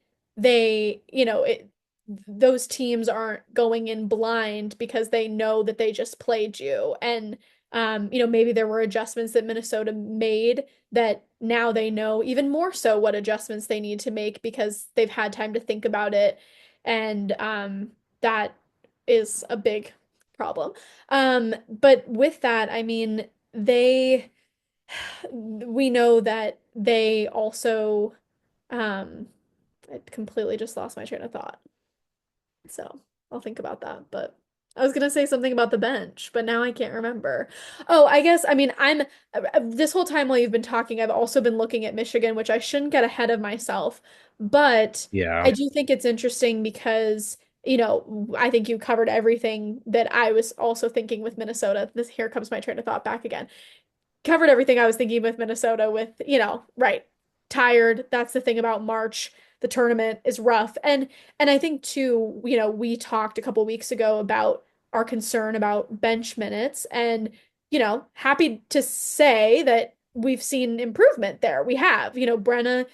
those teams aren't going in blind because they know that they just played you. And maybe there were adjustments that Minnesota made that now they know even more so what adjustments they need to make because they've had time to think about it. And that is a big problem. But with that, I mean, we know that they also, um, I completely just lost my train of thought. So I'll think about that. But I was gonna say something about the bench, but now I can't remember. Oh, I guess, I mean, this whole time while you've been talking, I've also been looking at Michigan, which I shouldn't get ahead of myself. But I Yeah. do think it's interesting because, I think you covered everything that I was also thinking with Minnesota. Here comes my train of thought back again. Covered everything I was thinking with Minnesota with, right, tired. That's the thing about March. The tournament is rough. And I think too, we talked a couple weeks ago about our concern about bench minutes and, happy to say that we've seen improvement there. We have, Brenna's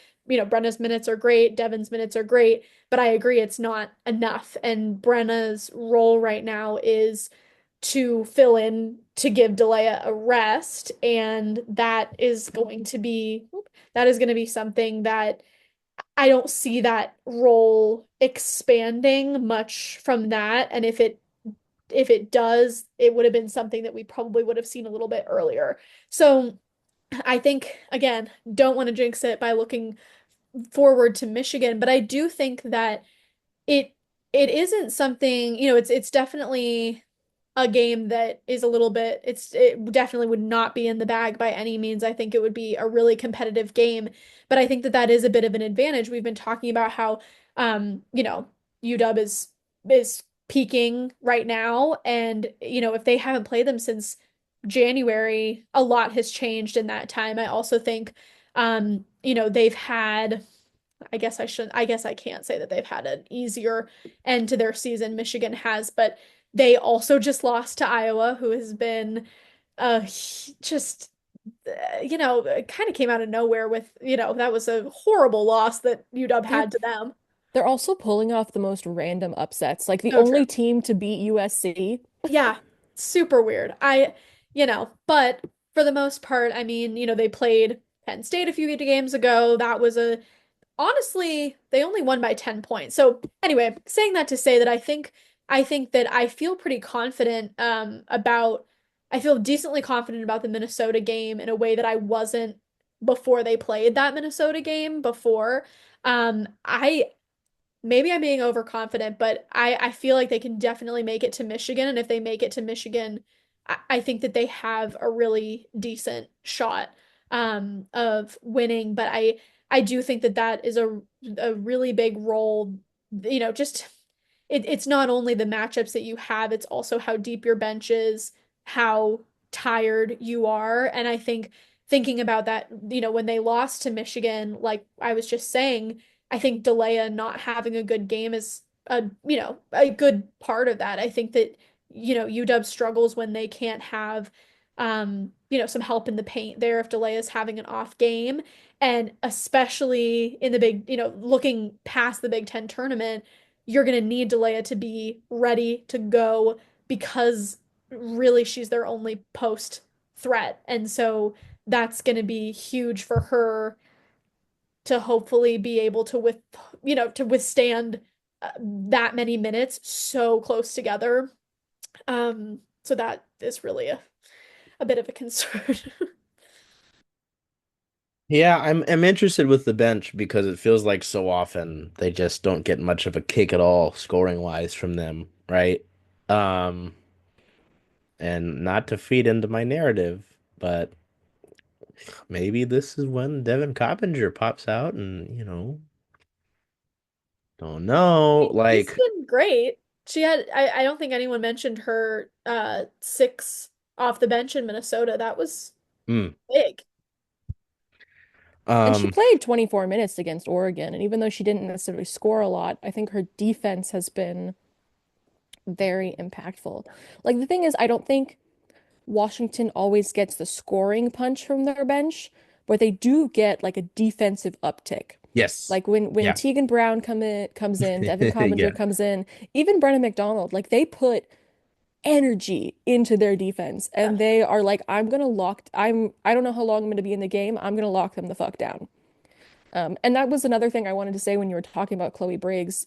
minutes are great, Devon's minutes are great, but I agree it's not enough. And Brenna's role right now is to fill in to give Delia a rest, and that is going to be something that I don't see that role expanding much from that. And if it does, it would have been something that we probably would have seen a little bit earlier. So I think, again, don't want to jinx it by looking forward to Michigan, but I do think that it it isn't something, it's definitely a game that is a little bit, it definitely would not be in the bag by any means. I think it would be a really competitive game, but I think that that is a bit of an advantage. We've been talking about how UW is peaking right now, and if they haven't played them since January, a lot has changed in that time. I also think they've had, I guess I can't say that they've had an easier end to their season. Michigan has, but they also just lost to Iowa, who has been just it kind of came out of nowhere with, that was a horrible loss that UW They're had to them. they're also pulling off the most random upsets. Like the So true. only team to beat USC. Yeah, super weird. But for the most part, I mean, they played Penn State a few games ago. That was a honestly, they only won by 10 points. So anyway, saying that to say that I think that I feel pretty confident about I feel decently confident about the Minnesota game in a way that I wasn't before they played that Minnesota game before. I maybe I'm being overconfident, but I feel like they can definitely make it to Michigan. And if they make it to Michigan, I think that they have a really decent shot of winning. But I do think that that is a really big role. Just it's not only the matchups that you have, it's also how deep your bench is, how tired you are. And I think thinking about that, when they lost to Michigan, like I was just saying, I think Delia not having a good game is a good part of that. I think that, UW struggles when they can't have some help in the paint there if Delia is having an off game. And especially in the big, looking past the Big Ten tournament, you're going to need Delia to be ready to go because really she's their only post threat. And so that's going to be huge for her to hopefully be able to to withstand that many minutes so close together. So that is really a bit of a concern. Yeah, I'm interested with the bench because it feels like so often they just don't get much of a kick at all scoring wise from them, right? Um, and not to feed into my narrative, but maybe this is when Devin Coppinger pops out and, don't know, She's like, been great. I don't think anyone mentioned her six off the bench in Minnesota. That was mm, big. And she um, played 24 minutes against Oregon. And even though she didn't necessarily score a lot, I think her defense has been very impactful. Like the thing is, I don't think Washington always gets the scoring punch from their bench, but they do get like a defensive uptick. yes. Like when Yeah. Tegan Brown comes in, Devin Coppinger Yeah. comes in, even Brennan McDonald, like they put energy into their defense Yeah. and they are like, I don't know how long I'm gonna be in the game. I'm gonna lock them the fuck down. And that was another thing I wanted to say when you were talking about Chloe Briggs.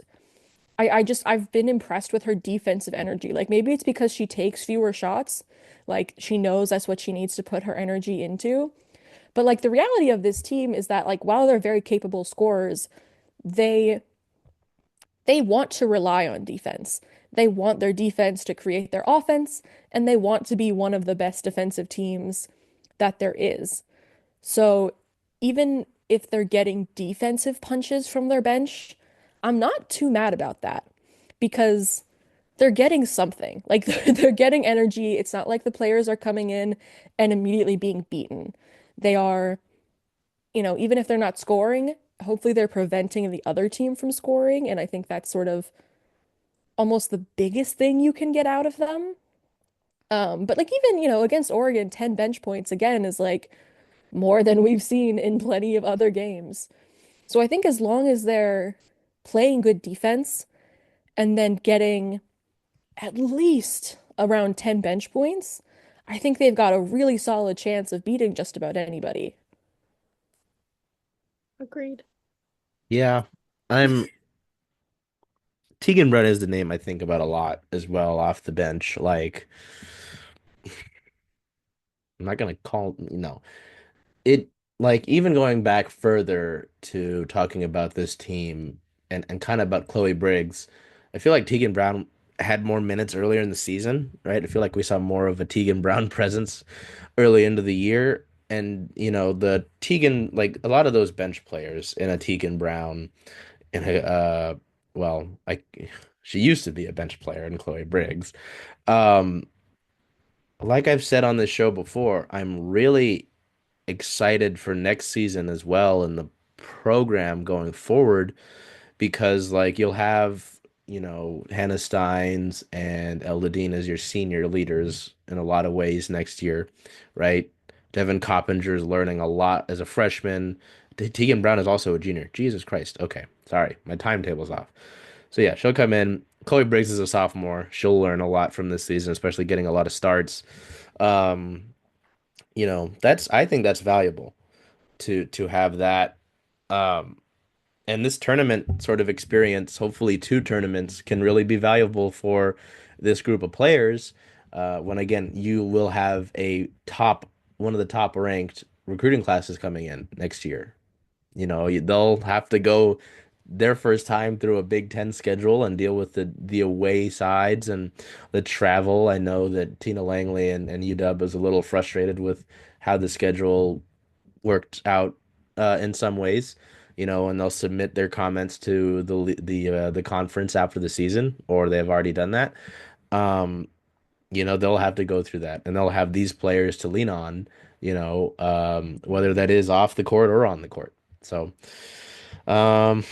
I've been impressed with her defensive energy. Like maybe it's because she takes fewer shots. Like she knows that's what she needs to put her energy into. But like the reality of this team is that like while they're very capable scorers, they they want to rely on defense. They want their defense to create their offense, and they want to be one of the best defensive teams that there is. So even if they're getting defensive punches from their bench, I'm not too mad about that because they're getting something. Like they're getting energy. It's not like the players are coming in and immediately being beaten. They are, even if they're not scoring, hopefully they're preventing the other team from scoring. And I think that's sort of almost the biggest thing you can get out of them. But like even, against Oregon, 10 bench points again is like more than we've seen in plenty of other games. So I think as long as they're playing good defense and then getting at least around 10 bench points, I think they've got a really solid chance of beating just about anybody. Agreed. Yeah, I'm Tegan Brett is the name I think about a lot as well off the bench. Like, I'm not gonna call, it like even going back further to talking about this team and kind of about Chloe Briggs, I feel like Tegan Brown had more minutes earlier in the season, right? I feel like we saw more of a Tegan Brown presence early into the year. And, the Tegan, like a lot of those bench players in a Tegan Brown, in a, well, she used to be a bench player in Chloe Briggs. Um, like I've said on this show before, I'm really excited for next season as well and the program going forward because like you'll have, Hannah Steins and Eldadine as your senior leaders in a lot of ways next year, right? Devin Coppinger is learning a lot as a freshman. Tegan Brown is also a junior. Jesus Christ. Okay. Sorry. My timetable's off. So yeah, she'll come in. Chloe Briggs is a sophomore. She'll learn a lot from this season, especially getting a lot of starts. Um, that's I think that's valuable to have that. Um, and this tournament sort of experience, hopefully two tournaments, can really be valuable for this group of players. When again, you will have one of the top ranked recruiting classes coming in next year. They'll have to go their first time through a Big Ten schedule and deal with the away sides and the travel. I know that Tina Langley and UW was a little frustrated with how the schedule worked out in some ways, and they'll submit their comments to the conference after the season, or they've already done that. Um, they'll have to go through that, and they'll have these players to lean on, whether that is off the court or on the court. So, um,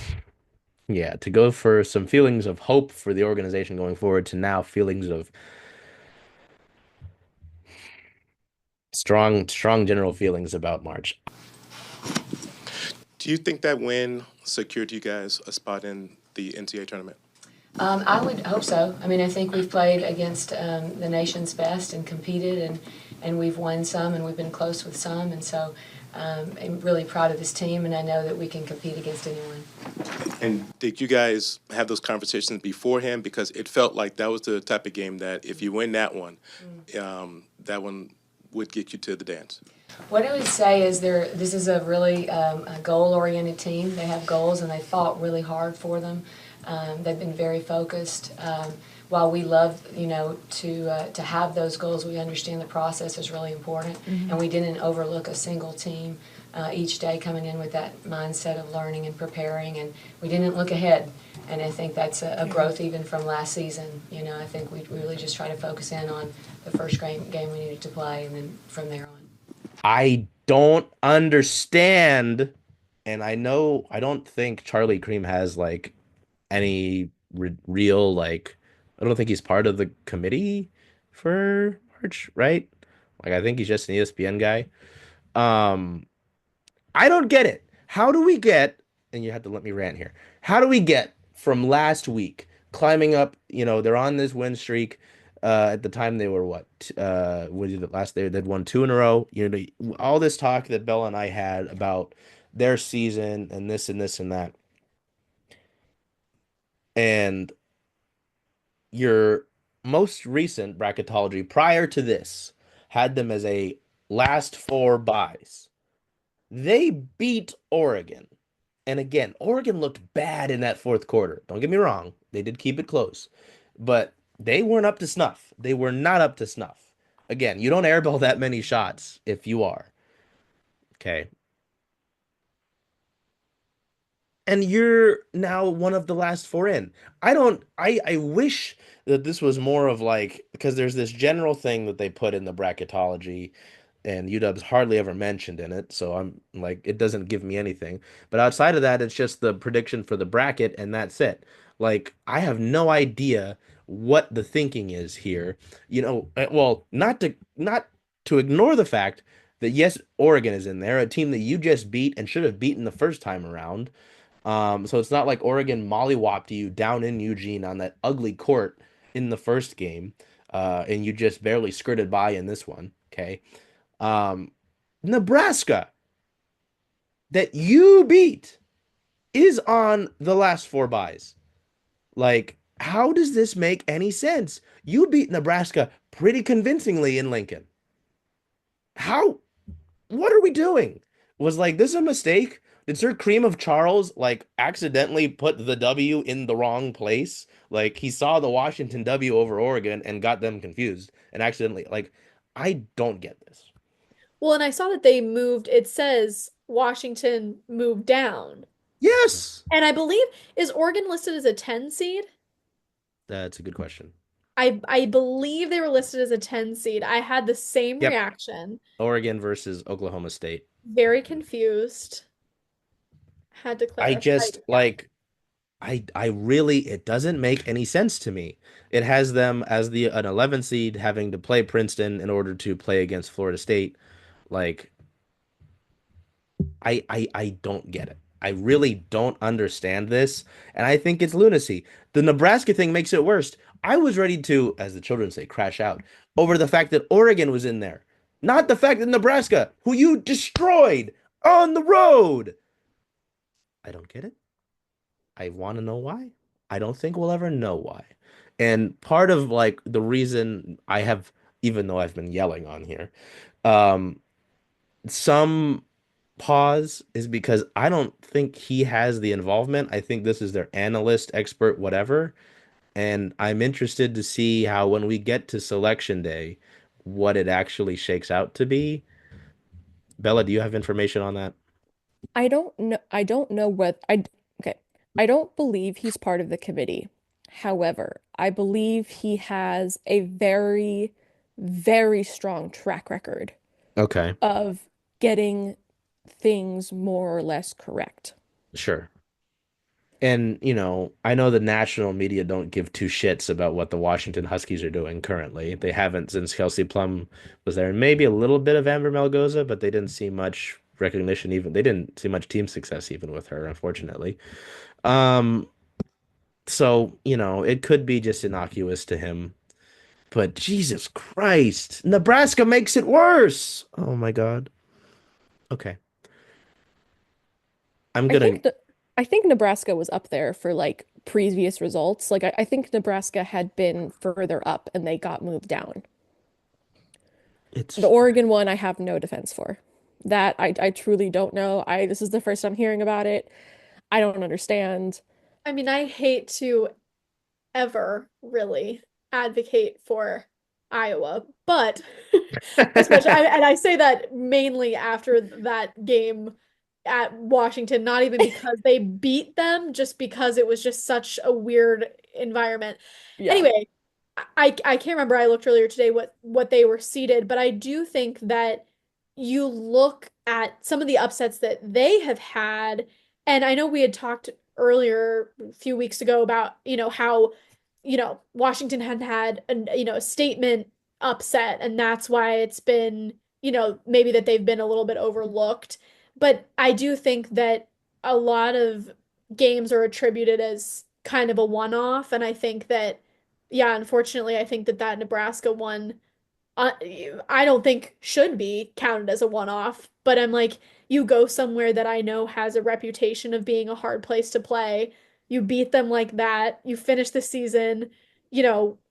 yeah, to go for some feelings of hope for the organization going forward to now feelings of strong, strong general feelings about March. Do you think that win secured you guys a spot in the NCAA tournament? I would hope so. I mean, I think we've played against the nation's best and competed, and we've won some, and we've been close with some, and so I'm really proud of this team, and I know that we can compete against anyone. And did you guys have those conversations beforehand? Because it felt like that was the type of game that if you win that one would get you to the dance. What I would say is this is a really a goal-oriented team. They have goals, and they fought really hard for them. They've been very focused. While we love, to have those goals, we understand the process is really important, and we didn't overlook a single team each day coming in with that mindset of learning and preparing, and we didn't look ahead. And I think that's a growth even from last season. I think we really just try to focus in on the first game we needed to play, and then from there on. I don't understand, and I don't think Charlie Cream has like any real like I don't think he's part of the committee for March, right? Like I think he's just an ESPN guy. Um, I don't get it. How do we get, and you have to let me rant here. How do we get from last week climbing up, they're on this win streak. At the time they were what? Was it the last they'd won two in a row. All this talk that Bella and I had about their season and this and this and that. And your most recent bracketology prior to this had them as a last four buys. They beat Oregon. And again, Oregon looked bad in that fourth quarter. Don't get me wrong. They did keep it close. But they weren't up to snuff. They were not up to snuff. Again, you don't airball that many shots if you are. Okay. And you're now one of the last four in. I wish that this was more of like, because there's this general thing that they put in the bracketology and UW's hardly ever mentioned in it, so I'm like, it doesn't give me anything. But outside of that, it's just the prediction for the bracket, and that's it. Like, I have no idea what the thinking is here. Well, not to ignore the fact that yes, Oregon is in there, a team that you just beat and should have beaten the first time around. So it's not like Oregon mollywopped you down in Eugene on that ugly court in the first game, and you just barely skirted by in this one. Okay. Um, Nebraska that you beat is on the last four byes. Like, how does this make any sense? You beat Nebraska pretty convincingly in Lincoln. How? What are we doing? Was like this a mistake? Did Sir Cream of Charles like accidentally put the W in the wrong place? Like he saw the Washington W over Oregon and got them confused and accidentally like I don't get this. Well, and I saw that they moved, it says Washington moved down. Yes, And I believe, is Oregon listed as a 10 seed? that's a good question. I believe they were listed as a 10 seed. I had the same Yep, reaction. Oregon versus Oklahoma State. Very confused. Had to I clarify. just like I really it doesn't make any sense to me. It has them as the an 11 seed having to play Princeton in order to play against Florida State. Like I don't get it. I really don't understand this, and I think it's lunacy. The Nebraska thing makes it worse. I was ready to, as the children say, crash out over the fact that Oregon was in there, not the fact that Nebraska, who you destroyed on the road. I don't get it. I want to know why. I don't think we'll ever know why. And part of like the reason I have, even though I've been yelling on here, um, some pause is because I don't think he has the involvement. I think this is their analyst, expert, whatever. And I'm interested to see how when we get to selection day, what it actually shakes out to be. Bella, do you have information on that? I don't know what I okay. I don't believe he's part of the committee. However, I believe he has a very, very strong track record Okay, of getting things more or less correct. sure. And, I know the national media don't give two shits about what the Washington Huskies are doing currently. They haven't since Kelsey Plum was there. And maybe a little bit of Amber Melgoza, but they didn't see much recognition even. They didn't see much team success even with her, unfortunately. Um, so, it could be just innocuous to him. But Jesus Christ, Nebraska makes it worse. Oh my God. Okay. I'm I gonna think that I think Nebraska was up there for like previous results. Like I think Nebraska had been further up and they got moved down. The it's Oregon one I have no defense for. That I truly don't know. This is the first I'm hearing about it. I don't understand. I mean, I hate to ever really advocate for Iowa, but especially and I say that mainly after that game at Washington, not even because they beat them, just because it was just such a weird environment. Yeah. Anyway, I can't remember. I looked earlier today what they were seeded, but I do think that you look at some of the upsets that they have had, and I know we had talked earlier a few weeks ago about, how, Washington had had a statement upset, and that's why it's been, maybe that they've been a little bit overlooked. But I do think that a lot of games are attributed as kind of a one-off, and I think that, yeah, unfortunately, I think that Nebraska one, uh, I don't think should be counted as a one-off, but I'm like, you go somewhere that I know has a reputation of being a hard place to play. You beat them like that. You finish the season,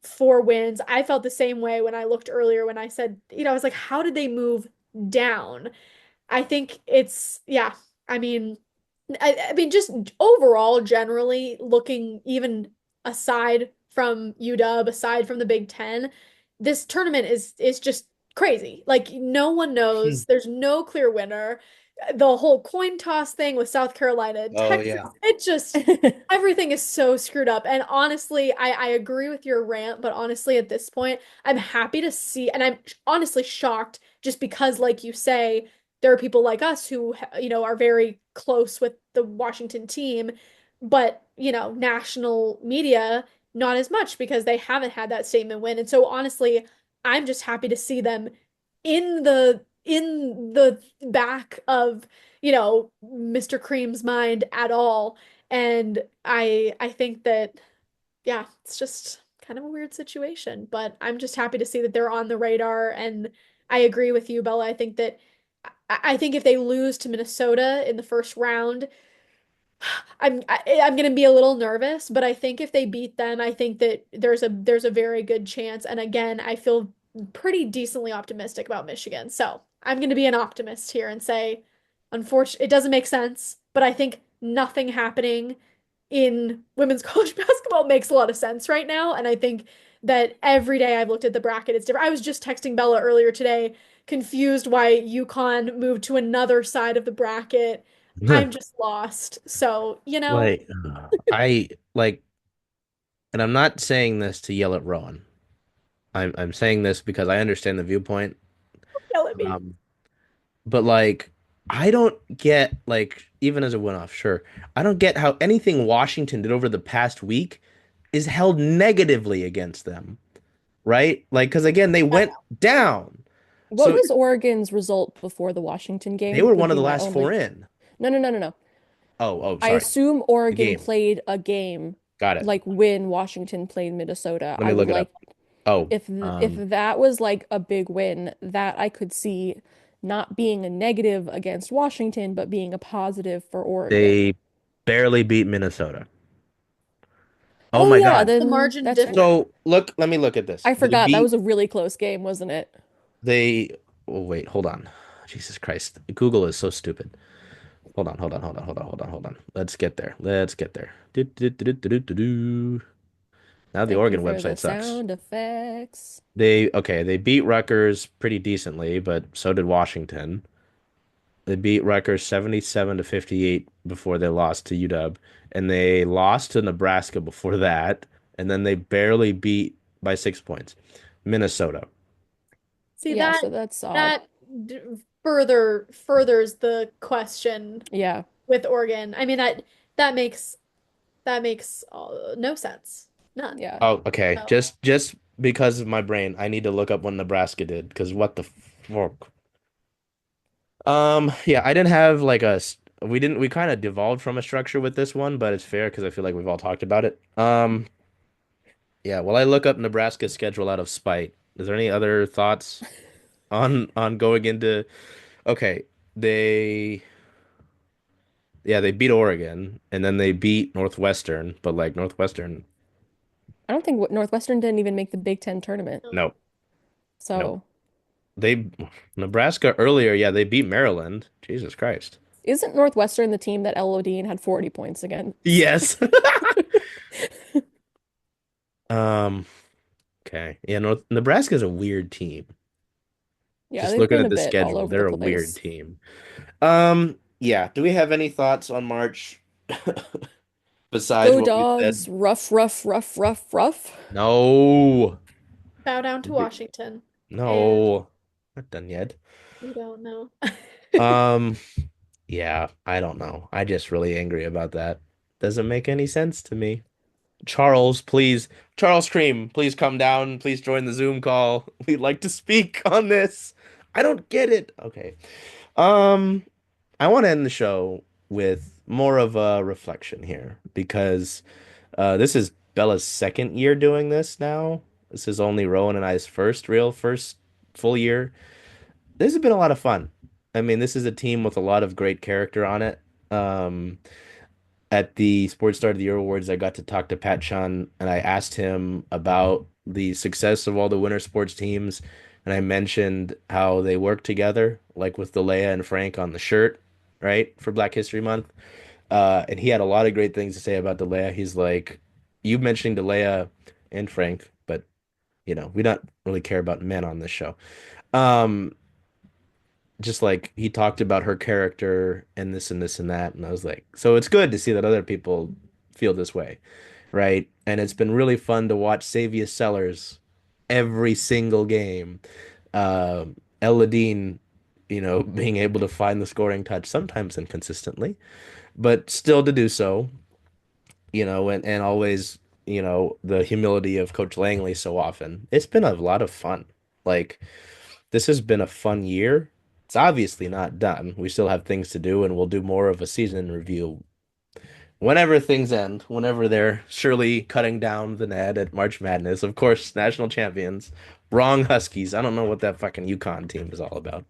4 wins. I felt the same way when I looked earlier when I said, I was like, how did they move down? I think it's, yeah, I mean, I mean, just overall, generally looking, even aside from UW, aside from the Big Ten, this tournament is just crazy. Like no one knows. There's no clear winner. The whole coin toss thing with South Carolina and Oh Texas, yeah. it just everything is so screwed up. And honestly, I agree with your rant, but honestly, at this point, I'm happy to see, and I'm honestly shocked just because, like you say, there are people like us who, are very close with the Washington team, but, national media, not as much because they haven't had that statement win. And so honestly, I'm just happy to see them in the in the back of, Mr. Cream's mind at all. And I think that, yeah, it's just kind of a weird situation, but I'm just happy to see that they're on the radar. And I agree with you, Bella. I think that I think if they lose to Minnesota in the first round, I'm gonna be a little nervous, but I think if they beat them, I think that there's a very good chance. And again, I feel pretty decently optimistic about Michigan. So I'm gonna be an optimist here and say, unfortunately, it doesn't make sense, but I think nothing happening in women's college basketball makes a lot of sense right now. And I think that every day I've looked at the bracket, it's different. I was just texting Bella earlier today, confused why UConn moved to another side of the bracket. I'm just lost. So, Like, I like, and I'm not saying this to yell at Rowan. I'm saying this because I understand the viewpoint. yell at me. Um, but like, I don't get like even as a one-off, sure. I don't get how anything Washington did over the past week is held negatively against them, right? Like, because again, they went down. What So was Oregon's result before the Washington they game were would one of be the my last four only. in. No, no, no, no, no. I Sorry. assume The Oregon game. played a game Got it. like when Washington played Minnesota. Let me I would look it up. like Oh, if that was like a big win, that I could see not being a negative against Washington, but being a positive for Oregon. they barely beat Minnesota. Oh Oh my yeah, God. The then margin that's right. different. So look, let me look at this. I forgot that was a really close game, wasn't it? They, oh wait, hold on. Jesus Christ. Google is so stupid. Hold on. Let's get there. Let's get there. Do. Now the Thank you Oregon for the website sucks. sound effects. They beat Rutgers pretty decently, but so did Washington. They beat Rutgers 77 to 58 before they lost to UW, and they lost to Nebraska before that, and then they barely beat by 6 points Minnesota. See Yeah, that so that's odd. that furthers the question Yeah. with Oregon. I mean that makes no sense. None. Yeah. Oh, okay. So Just because of my brain, I need to look up what Nebraska did because what the fuck? Yeah, I didn't have like we kind of devolved from a structure with this one, but it's fair because I feel like we've all talked about it. Yeah, well, I look up Nebraska's schedule out of spite. Is there any other thoughts on going into okay, they yeah, they beat Oregon and then they beat Northwestern, but like Northwestern, I don't think Northwestern didn't even make the Big Ten tournament. no, no. So They Nebraska earlier, yeah, they beat Maryland. Jesus Christ. isn't Northwestern the team that Elodine had 40 points against? Yes. Um, okay. Yeah, Nebraska's a weird team. Yeah, Just they've looking been at a the bit all schedule, over the they're a weird place. team. Yeah. Do we have any thoughts on March besides Go what we said? Dogs, rough, rough, rough, rough, rough. No. bow down to We- Washington. And No. Not done yet. we don't know. Um, yeah, I don't know. I just really angry about that. Doesn't make any sense to me. Charles, please, Charles Cream, please come down. Please join the Zoom call. We'd like to speak on this. I don't get it. Okay. Um, I want to end the show with more of a reflection here because this is Bella's second year doing this now. This is only Rowan and I's first full year. This has been a lot of fun. I mean, this is a team with a lot of great character on it. Um, at the Sports Star of the Year Awards, I got to talk to Pat Chun and I asked him about the success of all the winter sports teams. And I mentioned how they work together, like with Delia and Frank on the shirt, right, for Black History Month. And he had a lot of great things to say about Delia. He's like, you mentioning Delia and Frank, but we don't really care about men on this show. Um, just like he talked about her character and this and this and that. And I was like, so it's good to see that other people feel this way, right? And it's been really fun to watch Savia Sellers every single game. Uh, Eladine, being able to find the scoring touch, sometimes inconsistently, but still to do so, and always, the humility of Coach Langley so often. It's been a lot of fun. Like, this has been a fun year. It's obviously not done. We still have things to do, and we'll do more of a season review whenever things end, whenever they're surely cutting down the net at March Madness. Of course, national champions. Wrong Huskies. I don't know what that fucking UConn team is all about.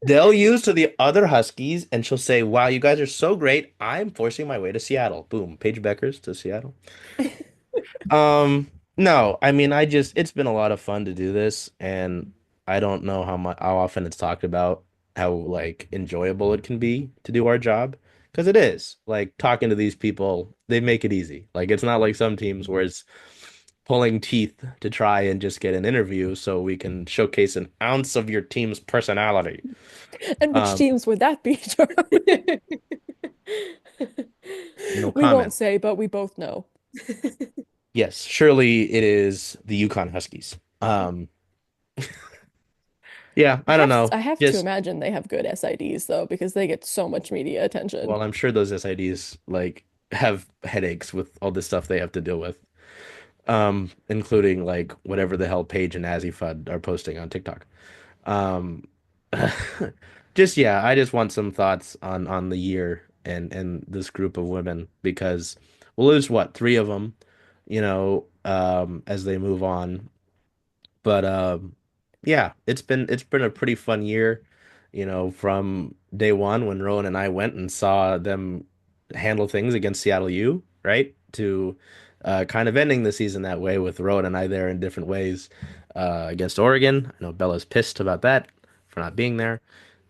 They'll use to the other Huskies, and she'll say, "Wow, you guys are so great. I'm forcing my way to Seattle." Boom, Paige Beckers to Seattle. Um, no, I mean, it's been a lot of fun to do this, and I don't know how often it's talked about how like enjoyable it can be to do our job because it is. Like talking to these people, they make it easy. Like it's not like some teams where it's pulling teeth to try and just get an interview so we can showcase an ounce of your team's personality. And which Um, teams would that be, Charles? no We won't comment. say, but we both know. Yes, surely it is the Yukon Huskies. Yeah, I don't know. I have to Just imagine they have good SIDs though, because they get so much media attention. well, I'm sure those SIDs like have headaches with all the stuff they have to deal with. Including like whatever the hell Paige and Azifud are posting on TikTok. Um, just yeah, I just want some thoughts on the year and this group of women because we'll lose what, three of them, as they move on. But yeah, it's been a pretty fun year, from day one when Rowan and I went and saw them handle things against Seattle U, right? To kind of ending the season that way with Rowan and I there in different ways against Oregon. I know Bella's pissed about that for not being there.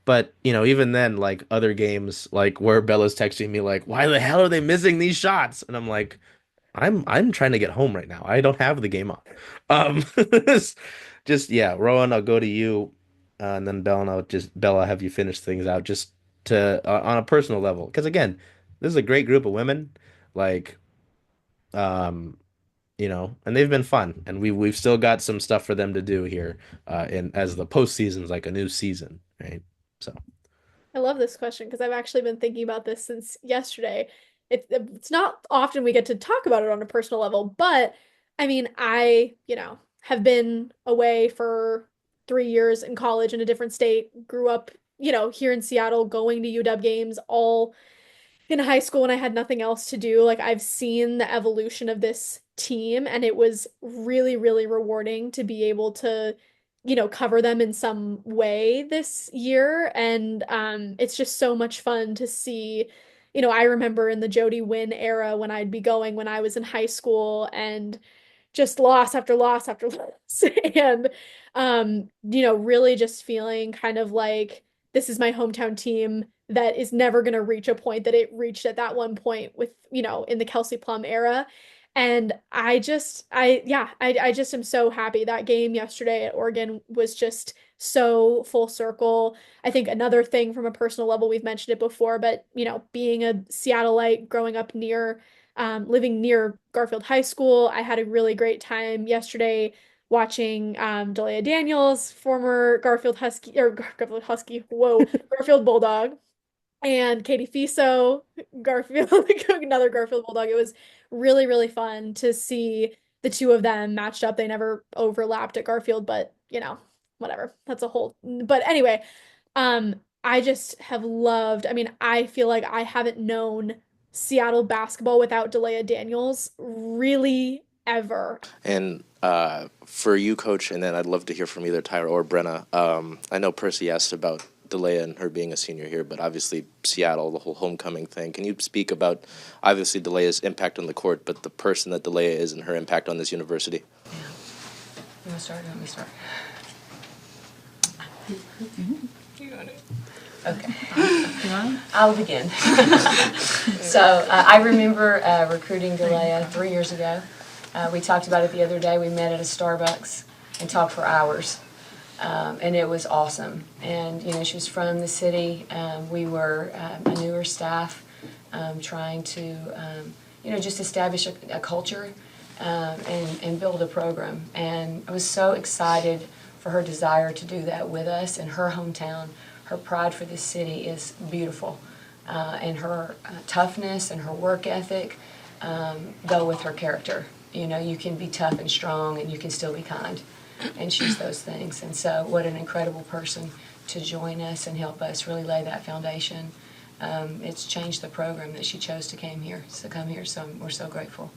But, even then, like other games, like where Bella's texting me like, why the hell are they missing these shots? And I'm like, I'm trying to get home right now. I don't have the game on. Um, just yeah, Rowan, I'll go to you, and then Bella, have you finish things out just to on a personal level. Because again, this is a great group of women, like um, and they've been fun, and we've still got some stuff for them to do here, in as the postseason's like a new season, right? So I love this question because I've actually been thinking about this since yesterday. It's not often we get to talk about it on a personal level, but I mean, have been away for 3 years in college in a different state, grew up, here in Seattle, going to UW games all in high school when I had nothing else to do. Like I've seen the evolution of this team, and it was really, really rewarding to be able to, cover them in some way this year. And it's just so much fun to see. I remember in the Jody Wynn era when I'd be going when I was in high school and just loss after loss after loss. And really just feeling kind of like this is my hometown team that is never going to reach a point that it reached at that one point with, in the Kelsey Plum era. And I just am so happy. That game yesterday at Oregon was just so full circle. I think another thing from a personal level, we've mentioned it before, but being a Seattleite, growing up living near Garfield High School, I had a really great time yesterday watching Delia Daniels, former Garfield Husky, whoa, Garfield Bulldog, and Katie Fiso, Garfield, another Garfield Bulldog. It was really, really fun to see the two of them matched up. They never overlapped at Garfield, but whatever. That's a whole. But anyway, I just have loved. I mean, I feel like I haven't known Seattle basketball without Delia Daniels really ever. And for you, Coach, and then I'd love to hear from either Tyra or Brenna. I know Percy asked about Delia and her being a senior here, but obviously Seattle, the whole homecoming thing. Can you speak about, obviously, Delia's impact on the court, but the person that Delia is and her impact on this university? Yeah. You want to start? You want me to start? You want it? Okay. I'll begin. So I remember recruiting Delia 3 years ago. We talked about it the other day. We met at a Starbucks and talked for hours. And it was awesome. And, she was from the city. We were a newer staff trying to, just establish a culture and build a program. And I was so excited for her desire to do that with us in her hometown. Her pride for this city is beautiful. And her toughness and her work ethic go with her character. You can be tough and strong and you can still be kind. And she's those things. And so what an incredible person to join us and help us really lay that foundation. It's changed the program that she chose to come here. So we're so grateful.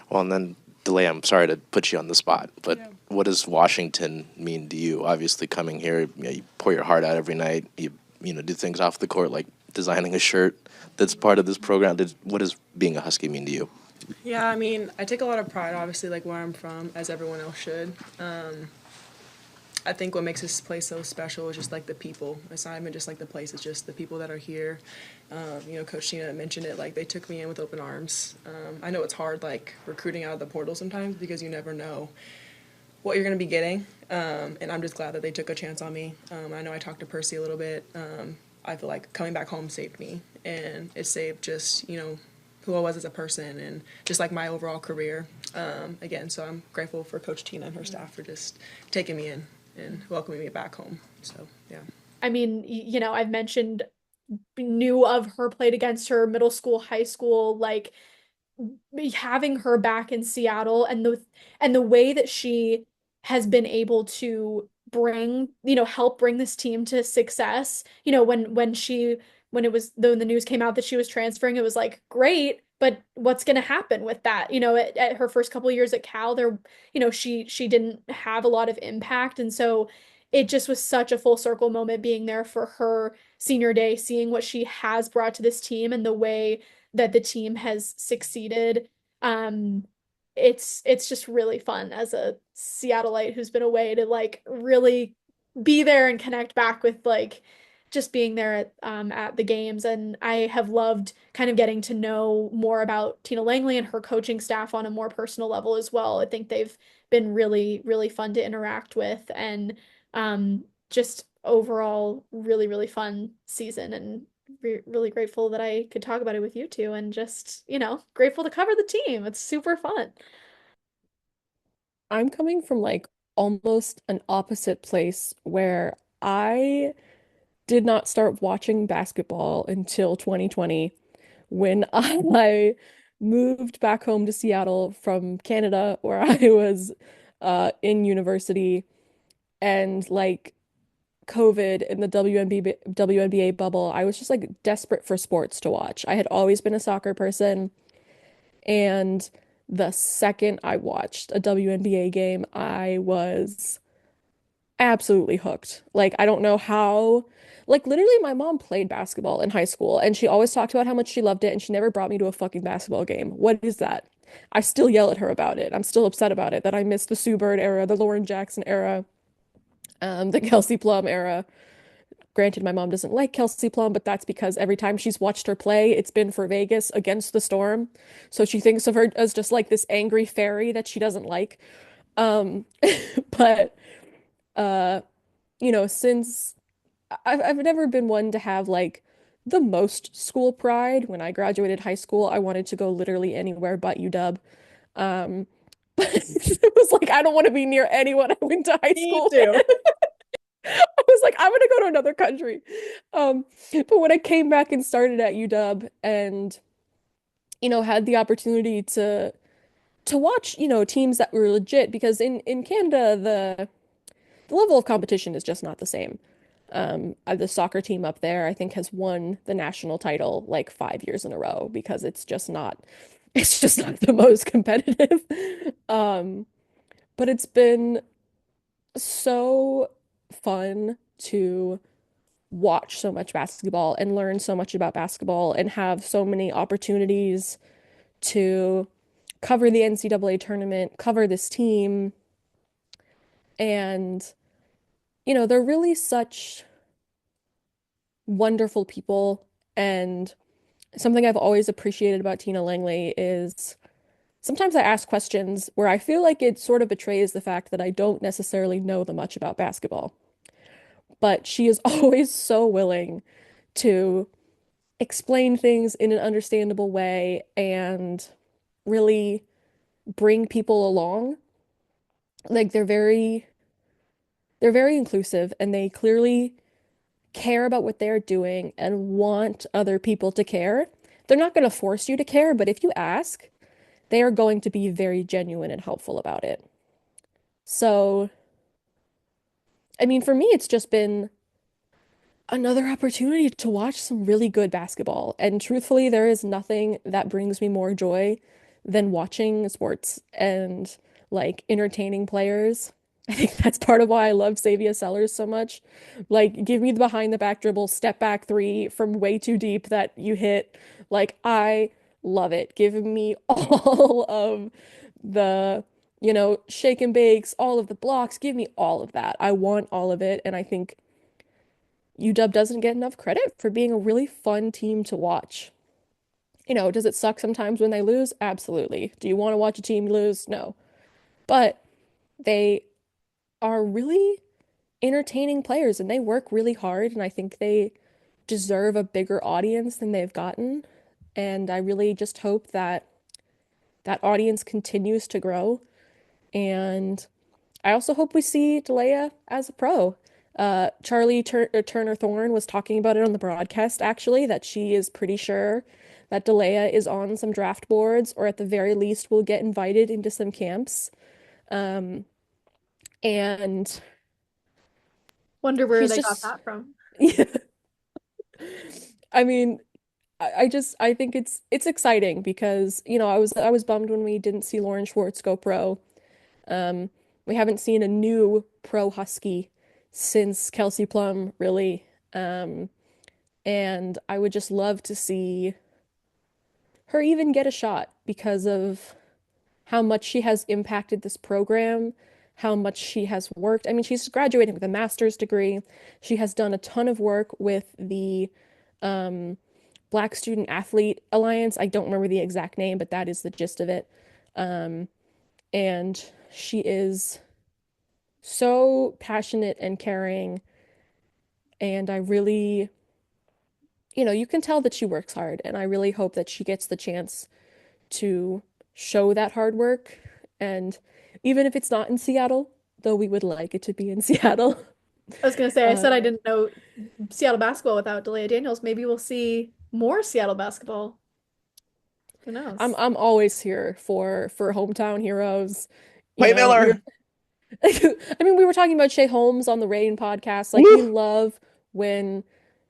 Well, and then Delay, I'm sorry to put you on the spot, but what does Washington mean to you? Obviously, coming here, you pour your heart out every night. You do things off the court like designing a shirt that's part of this program. What does being a Husky mean to you? Yeah, I mean, I take a lot of pride, obviously, like where I'm from, as everyone else should. I think what makes this place so special is just like the people. It's not even just like the place; it's just the people that are here. Coach Tina mentioned it. Like they took me in with open arms. I know it's hard, like recruiting out of the portal sometimes because you never know what you're going to be getting. And I'm just glad that they took a chance on me. I know I talked to Percy a little bit. I feel like coming back home saved me, and it saved just who I was as a person and just like my overall career. Again, so I'm grateful for Coach Tina and her staff for just taking me in and welcoming me back home. So, yeah. I mean, I've mentioned knew of her, played against her middle school, high school, like having her back in Seattle and the way that she has been able to help bring this team to success. When the news came out that she was transferring, it was like, great, but what's going to happen with that? At her first couple of years at Cal, she didn't have a lot of impact. And so it just was such a full circle moment being there for her senior day, seeing what she has brought to this team and the way that the team has succeeded. Um, it's just really fun as a Seattleite who's been away to like really be there and connect back with like just being there at the games. And I have loved kind of getting to know more about Tina Langley and her coaching staff on a more personal level as well. I think they've been really, really fun to interact with, and just overall really, really fun season, and really grateful that I could talk about it with you two, and just, grateful to cover the team. It's super fun. I'm coming from like almost an opposite place where I did not start watching basketball until 2020 when I moved back home to Seattle from Canada, where I was in university, and like COVID and the WNBA bubble, I was just like desperate for sports to watch. I had always been a soccer person, and the second I watched a WNBA game, I was absolutely hooked. Like, I don't know how, like, literally, my mom played basketball in high school and she always talked about how much she loved it, and she never brought me to a fucking basketball game. What is that? I still yell at her about it. I'm still upset about it that I missed the Sue Bird era, the Lauren Jackson era, the Kelsey Plum era. Granted, my mom doesn't like Kelsey Plum, but that's because every time she's watched her play, it's been for Vegas against the Storm. So she thinks of her as just like this angry fairy that she doesn't like. Um, but uh, since I've never been one to have like the most school pride. When I graduated high school, I wanted to go literally anywhere but UW. But it was like I don't want to be near anyone I went to high Me school too. with. I was like, I'm gonna go to another country. Um, but when I came back and started at UW and had the opportunity to watch, teams that were legit, because in Canada the level of competition is just not the same. The soccer team up there, I think, has won the national title like 5 years in a row because it's just not the most competitive. Um, but it's been so fun to watch so much basketball and learn so much about basketball and have so many opportunities to cover the NCAA tournament, cover this team. And, they're really such wonderful people. And something I've always appreciated about Tina Langley is sometimes I ask questions where I feel like it sort of betrays the fact that I don't necessarily know that much about basketball. But she is always so willing to explain things in an understandable way and really bring people along. Like they're very inclusive, and they clearly care about what they're doing and want other people to care. They're not going to force you to care, but if you ask, they are going to be very genuine and helpful about it. So I mean, for me, it's just been another opportunity to watch some really good basketball. And truthfully, there is nothing that brings me more joy than watching sports and like entertaining players. I think that's part of why I love Xavier Sellers so much. Like, give me the behind the back dribble, step back three from way too deep that you hit. Like, I love it. Give me all of the, shake and bakes, all of the blocks. Give me all of that. I want all of it. And I think UW doesn't get enough credit for being a really fun team to watch. Does it suck sometimes when they lose? Absolutely. Do you want to watch a team lose? No. But they are really entertaining players and they work really hard. And I think they deserve a bigger audience than they've gotten. And I really just hope that that audience continues to grow. And I also hope we see Delia as a pro. Charlie Turner Thorne was talking about it on the broadcast, actually, that she is pretty sure that Delia is on some draft boards, or at the very least will get invited into some camps. Um, and Wonder where she's they got just, that from. yeah. I mean, I think it's exciting because, I was bummed when we didn't see Lauren Schwartz go pro. Um, we haven't seen a new pro Husky since Kelsey Plum, really. Um, and I would just love to see her even get a shot because of how much she has impacted this program, how much she has worked. I mean, she's graduating with a master's degree. She has done a ton of work with the um, Black Student Athlete Alliance. I don't remember the exact name, but that is the gist of it. Um, and she is so passionate and caring. And I really, you can tell that she works hard. And I really hope that she gets the chance to show that hard work. And even if it's not in Seattle, though we would like it to be in Seattle. I was gonna say, I said I Uh, didn't know Seattle basketball without Delia Daniels. Maybe we'll see more Seattle basketball. Who I'm knows? I'm always here for hometown heroes. Clay We were Miller. I mean, we were talking about Shea Holmes on the Rain podcast. Like, we Woo! love when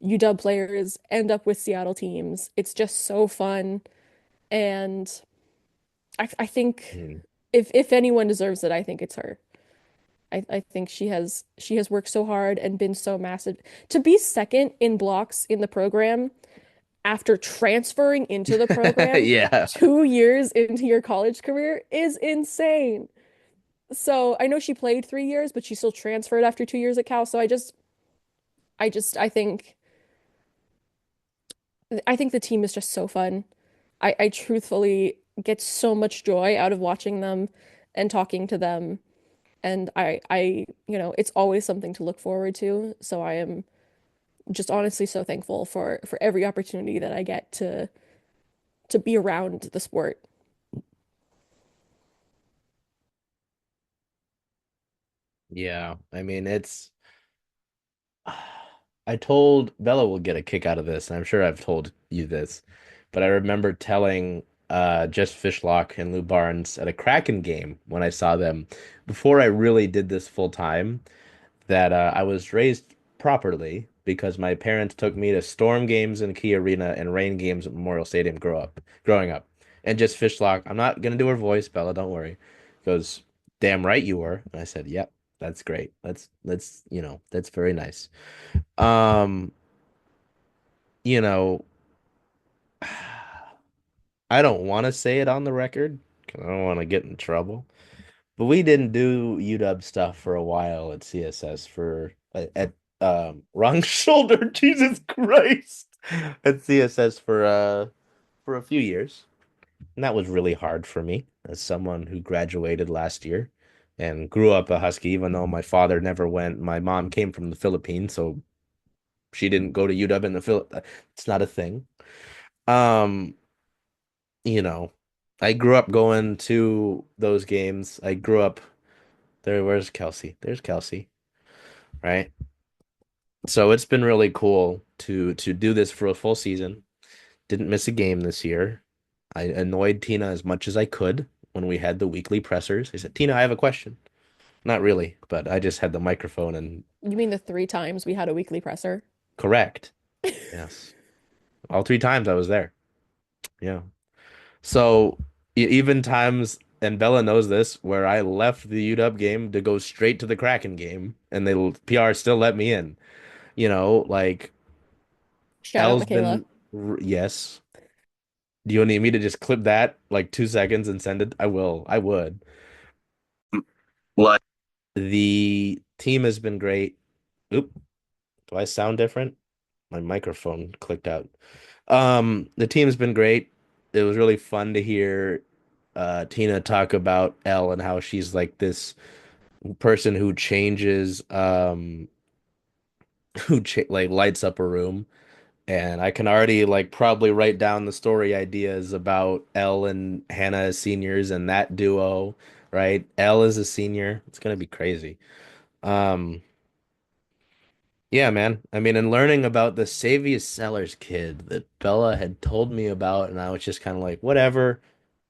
UW players end up with Seattle teams. It's just so fun. And I think Mm. if anyone deserves it, I think it's her. I think she has worked so hard and been so massive. To be second in blocks in the program after transferring into the program Yeah. 2 years into your college career is insane. So I know she played 3 years, but she still transferred after 2 years at Cal. So I think the team is just so fun. I truthfully get so much joy out of watching them and talking to them. And it's always something to look forward to. So I am just honestly so thankful for every opportunity that I get to be around the sport. Yeah. I mean, I told Bella will get a kick out of this, and I'm sure I've told you this, but I remember telling Jess Fishlock and Lou Barnes at a Kraken game when I saw them before I really did this full time that I was raised properly because my parents took me to Storm games in Key Arena and rain games at Memorial Stadium growing up. And Jess Fishlock, I'm not gonna do her voice, Bella, don't worry. Goes, damn right you were. And I said, yep, that's great. That's very nice. Um, you know, I don't want to say it on the record because I don't want to get in trouble. But we didn't do UW stuff for a while at CSS at wrong shoulder, Jesus Christ, at CSS for a few years. And that was really hard for me as someone who graduated last year and grew up a Husky, even though my father never went. My mom came from the Philippines, so she didn't go to UW in the Philippines. It's not a thing. Um, you know, I grew up going to those games. I grew up there. Where's Kelsey? There's Kelsey, right? So it's been really cool to do this for a full season. Didn't miss a game this year. I annoyed Tina as much as I could when we had the weekly pressers. I said, Tina, I have a question. Not really, but I just had the microphone and You mean the 3 times we had a weekly presser? correct. Yes. All 3 times I was there. Yeah. So even times, and Bella knows this, where I left the UW game to go straight to the Kraken game, and they PR still let me in. Like Shout out Elle's Michaela. been, yes. Do you need me to just clip that like 2 seconds and send it? I will. I would. What? The team has been great. Oop. Do I sound different? My microphone clicked out. The team's been great. It was really fun to hear Tina talk about Elle and how she's like this person who changes like lights up a room. And I can already like probably write down the story ideas about Elle and Hannah as seniors and that duo, right? Elle is a senior. It's gonna be crazy. Um Yeah, man. I mean, and learning about the Savius Sellers kid that Bella had told me about, and I was just kind of like, whatever.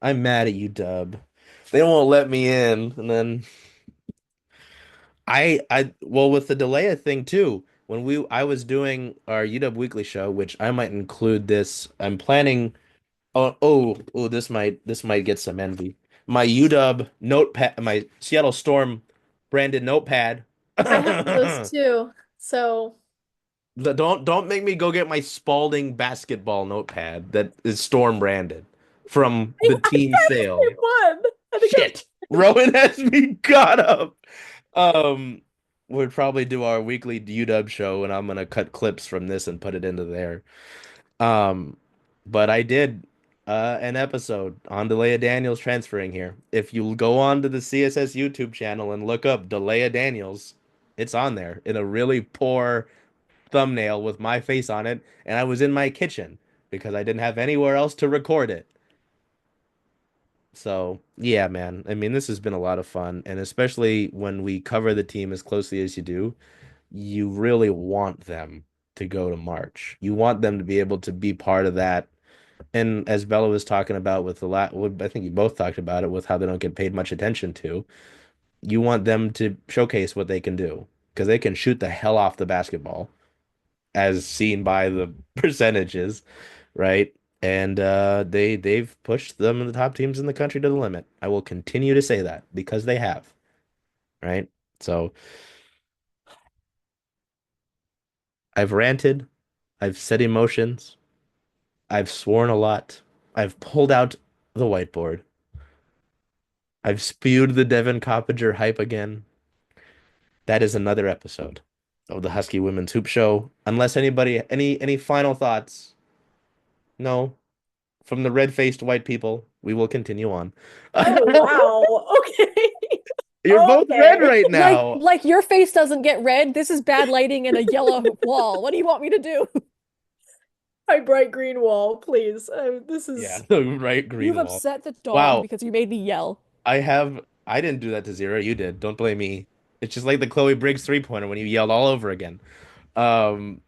I'm mad at you, Dub. They won't let me in. And then well, with the delay thing too, when I was doing our UW Weekly show, which I might include this. I'm planning. Oh, this might get some envy. My UW notepad, my Seattle Storm branded notepad. I have those too. So Don't make me go get my Spalding basketball notepad that is Storm branded from I the got team the sale. same one. I think Shit. Rowan has me caught up. Um, we'll probably do our weekly UW show, and I'm gonna cut clips from this and put it into there. Um, but I did an episode on Delia Daniels transferring here. If you go on to the CSS YouTube channel and look up Delia Daniels, it's on there in a really poor thumbnail with my face on it, and I was in my kitchen because I didn't have anywhere else to record it. So, yeah, man. I mean, this has been a lot of fun, and especially when we cover the team as closely as you do, you really want them to go to March. You want them to be able to be part of that. And as Bella was talking about with I think you both talked about it with how they don't get paid much attention to. You want them to showcase what they can do because they can shoot the hell off the basketball, as seen by the percentages, right? And they've pushed them the top teams in the country to the limit. I will continue to say that because they have, right? So I've ranted, I've said emotions, I've sworn a lot, I've pulled out the whiteboard, I've spewed the Devin Coppinger hype again. That is another episode of the Husky Women's Hoop Show. Unless anybody any final thoughts? No, from the red-faced white people, we will continue on. Oh wow. Okay. You're both red Okay. right Like now. like your face doesn't get red. This is bad lighting and a yellow wall. What do you want me to do? My bright green wall, please. This Yeah, is the right You've green wall. upset the dog Wow, because you made me yell. I didn't do that to Zero. You did. Don't blame me. It's just like the Chloe Briggs three-pointer when you yelled all over again. Um,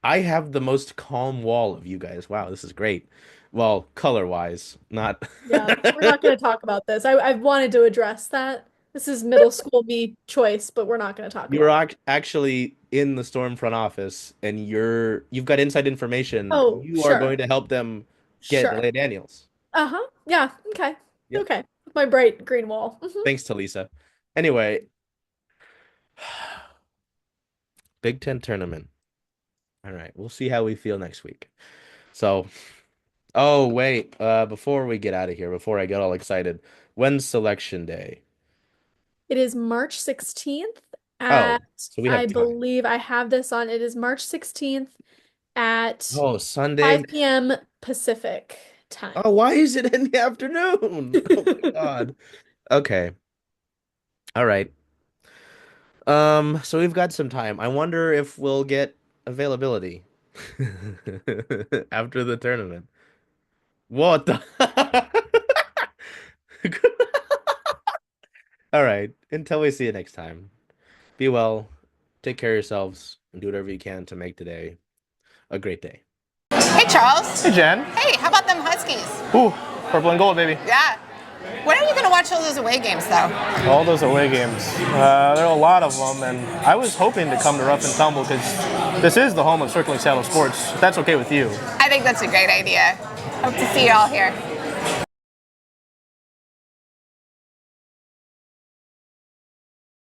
I have the most calm wall of you guys. Wow, this is great. Well, color-wise, not. yeah, we're not going to talk about this. I've wanted to address that. This is middle school me choice, but we're not going to talk You're about it. actually in the Storm front office, and you've got inside information. Oh, You are going sure. to help them get Sure. Delaney Daniels. Uh-huh. Yeah, okay. Yep. Okay. My bright green wall. Thanks to Lisa. Anyway, Big Ten tournament. All right, we'll see how we feel next week. So, oh wait, before we get out of here, before I get all excited, when's selection day? It is March 16th Oh, at, so we I have time. believe I have this on. It is March 16th at Oh, Sunday. 5 p.m. Pacific time. Oh, why is it in the afternoon? Oh my God. Okay. All right. So we've got some time. I wonder if we'll get availability after the tournament. What the? All right. Until we see you next time. Be well, take care of yourselves, and do whatever you can to make today a great day. Hey, Charles. Hey, Jen. Hey, how about them Huskies? Ooh, purple and gold, baby. Yeah. When are you going to watch all those away games, though? All those away games. There are a lot of them, and I was hoping to come to Rough and Tumble because this is the home of Circling Saddle Sports. If that's okay with you. I think that's a great idea. Hope to see you all here.